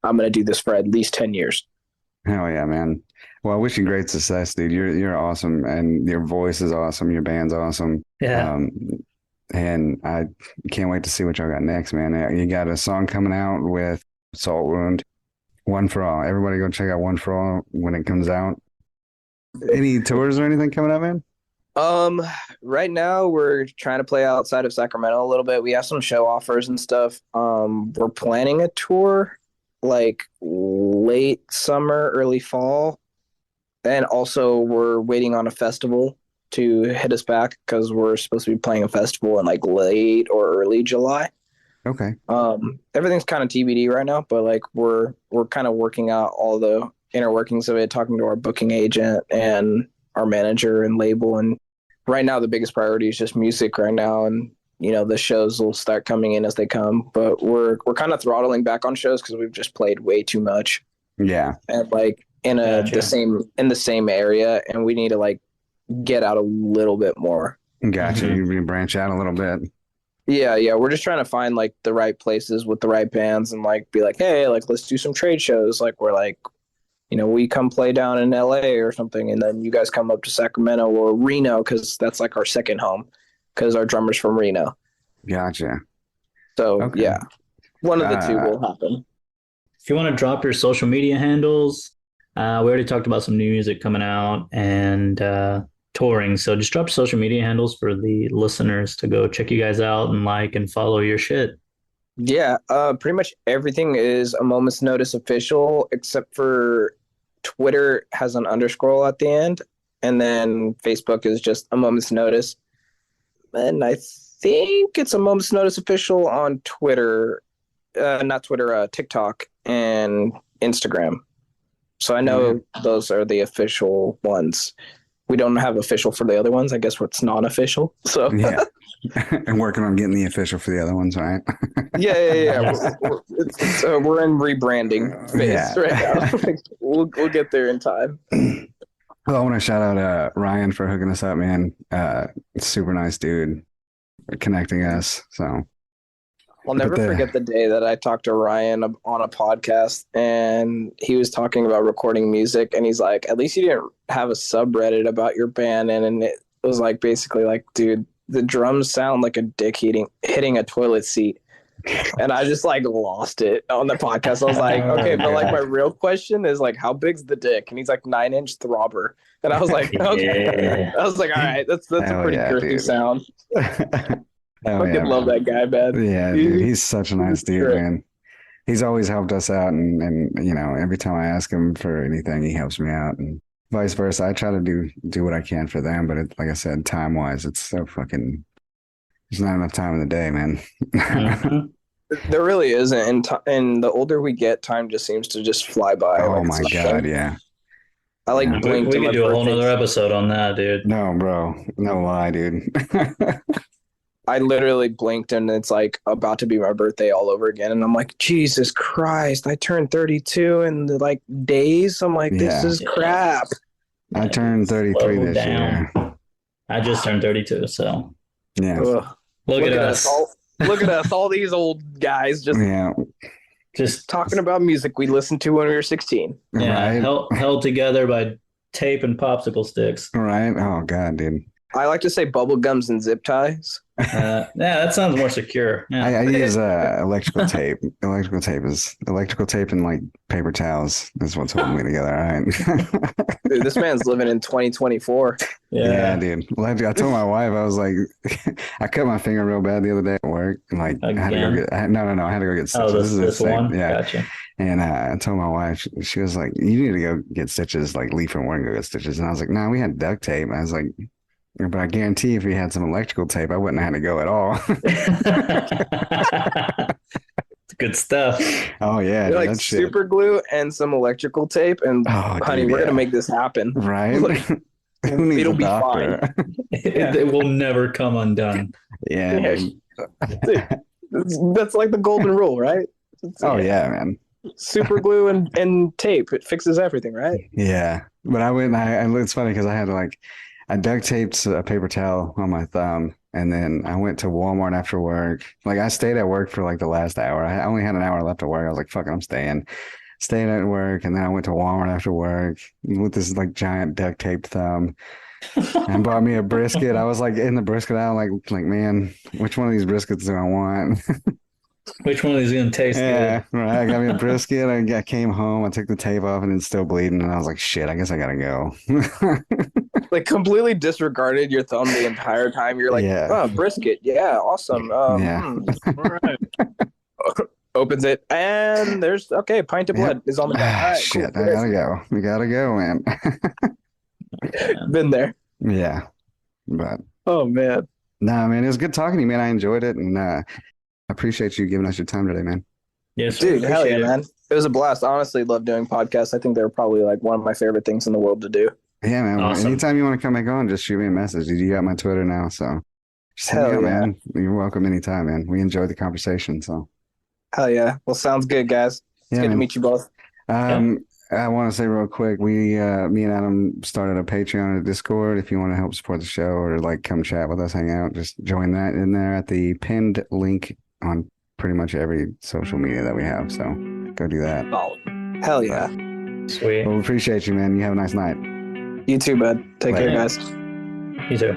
I'm going to do this for at least 10 years. Hell yeah, man. Well, I wish you great success, dude. You're awesome, and your voice is awesome. Your band's awesome. Yeah. Um, and I can't wait to see what y'all got next, man. You got a song coming out with Salt Wound, One for All. Everybody go check out One for All when it comes out. Any tours or anything coming up, man? Um, right now we're trying to play outside of Sacramento a little bit. We have some show offers and stuff. We're planning a tour like late summer, early fall. And also we're waiting on a festival to hit us back because we're supposed to be playing a festival in like late or early July. Okay. Everything's kind of TBD right now, but like we're kind of working out all the inner workings of it, talking to our booking agent and our manager and label. And right now, the biggest priority is just music right now, and the shows will start coming in as they come. But we're kind of throttling back on shows because we've just played way too much, Yeah. and like Gotcha. the same area, and we need to like get out a little bit more. Gotcha. Mhm. You branch out a little bit. Yeah, we're just trying to find like the right places with the right bands and like be like, hey, like let's do some trade shows. Like we're like, we come play down in LA or something, and then you guys come up to Sacramento or Reno because that's like our second home because our drummer's from Reno. Gotcha. So Okay. yeah, one of the two Uh, will happen. If you want to drop your social media handles, we already talked about some new music coming out and touring. So just drop social media handles for the listeners to go check you guys out and like and follow your shit. Yeah, pretty much everything is a moment's notice official except for Twitter has an underscore at the end, and then Facebook is just a moment's notice. And I think it's a moment's notice official on Twitter, not Twitter, TikTok and Instagram. So I hell yeah. know those are the official ones. We don't have official for the other ones. I guess what's non-official. So Yeah. And working on getting the official for the other ones, right? yeah. Nice. We're in rebranding phase Yeah. right now. we'll get there in time. Well, I want to shout out Ryan for hooking us up, man. Super nice dude for connecting us. So I'll never forget the day that I talked to Ryan on a podcast and he was talking about recording music and he's like, at least you didn't have a subreddit about your band. And it was like, basically like, dude, the drums sound like a dick hitting a toilet seat. And I just like lost it on the podcast. I was like, okay, but like my real question is like, how big's the dick? And he's like 9-inch throbber. And I was like, okay. Yeah. I was like, all right, that's a Hell pretty yeah, girthy dude. sound. Hell Fucking yeah, love man. that guy, man. Yeah, dude, he's such a nice dude, Great. man. He's always helped us out, and you know, every time I ask him for anything, he helps me out, and vice versa. I try to do what I can for them, but like I said, time wise, it's so fucking. There's not enough time in the day, man. Mhm. There really isn't, and the older we get, time just seems to just fly by. Oh Like it's my God, yeah. I like Yeah. blinked We in my could do a whole nother birthday. episode on that, dude. No, bro, no lie, dude. I literally blinked and it's like about to be my birthday all over again. And I'm like, Jesus Christ, I turned 32 in the like days. I'm like, this Yeah. is crap. I Yeah, turned 33 slow this down. year. I just turned 32, so Yeah, Ugh. look at us. Look at us, all these old guys just yeah, Just talking about music we listened to when we were 16. yeah, right, held together by tape and popsicle sticks. right. Oh God, dude. I like to say bubble gums and zip ties. Yeah, that sounds more secure. Yeah. I use electrical tape. Electrical tape and like paper towels is what's holding me together. All right. Dude, this man's living in 2024. Yeah, dude. Well, I told my wife, I was like, I cut my finger real bad the other day at work. And like, I had to go Again? no, I had to go get Oh, stitches. This is this the same. one? Yeah. Gotcha. And I told my wife, she was like, you need to go get stitches, like leave from work and go get stitches. And I was like, no, we had duct tape. I was like, but I guarantee if we had some electrical tape, I wouldn't have had to go at all. Good stuff. Oh yeah, dude, Like that shit. super glue and some electrical tape. And Oh, honey, dude, we're yeah. going to make this happen. Right? Like, Who needs it'll a be doctor? It will never come undone. Yeah, Yeah. dude. That's like the golden rule, right? Oh yeah, man. Super glue and tape. It fixes everything, right? Yeah, but I went. It's funny because I had like I duct taped a paper towel on my thumb, and then I went to Walmart after work. Like I stayed at work for like the last hour. I only had an hour left of work. I was like, "Fuck it, I'm staying." Stayed at work, and then I went to Walmart after work with this like giant duct taped thumb, and bought me a brisket. I was like in the brisket aisle, like man, which one of these briskets do I want? Which one of these is gonna taste Yeah, good? right. I got me a brisket. I came home. I took the tape off, and it's still bleeding. And I was like, "Shit, I guess I gotta go." Like completely disregarded your thumb the entire time. You're like, Yeah. oh, brisket. Yeah, awesome. Yeah. All right. Opens it, and there's, okay, pint of blood is on the back. All right, Shit, cool. I gotta go. We gotta go, man. Been there. Yeah, but Oh, man. nah, man, it was good talking to you, man. I enjoyed it, and I appreciate you giving us your time today, man. Yes, Dude, hell yeah, appreciate it. man. It was a blast. I honestly love doing podcasts. I think they're probably like one of my favorite things in the world to do. Yeah, man. Awesome. Anytime you want to come back on, just shoot me a message. You got my Twitter now, so just hit me Hell up, yeah. man. You're welcome anytime, man. We enjoyed the conversation, so Hell yeah. Well, sounds good, guys. It's yeah, good to man. meet you both. I want to say real quick, me and Adam started a Patreon and a Discord. If you want to help support the show or like come chat with us, hang out, just join that in there at the pinned link on pretty much every social media that we have. So go do that. Oh, hell yeah. Sweet. Well, we appreciate you, man. You have a nice night. You too, bud. Take care, Later. guys. You too.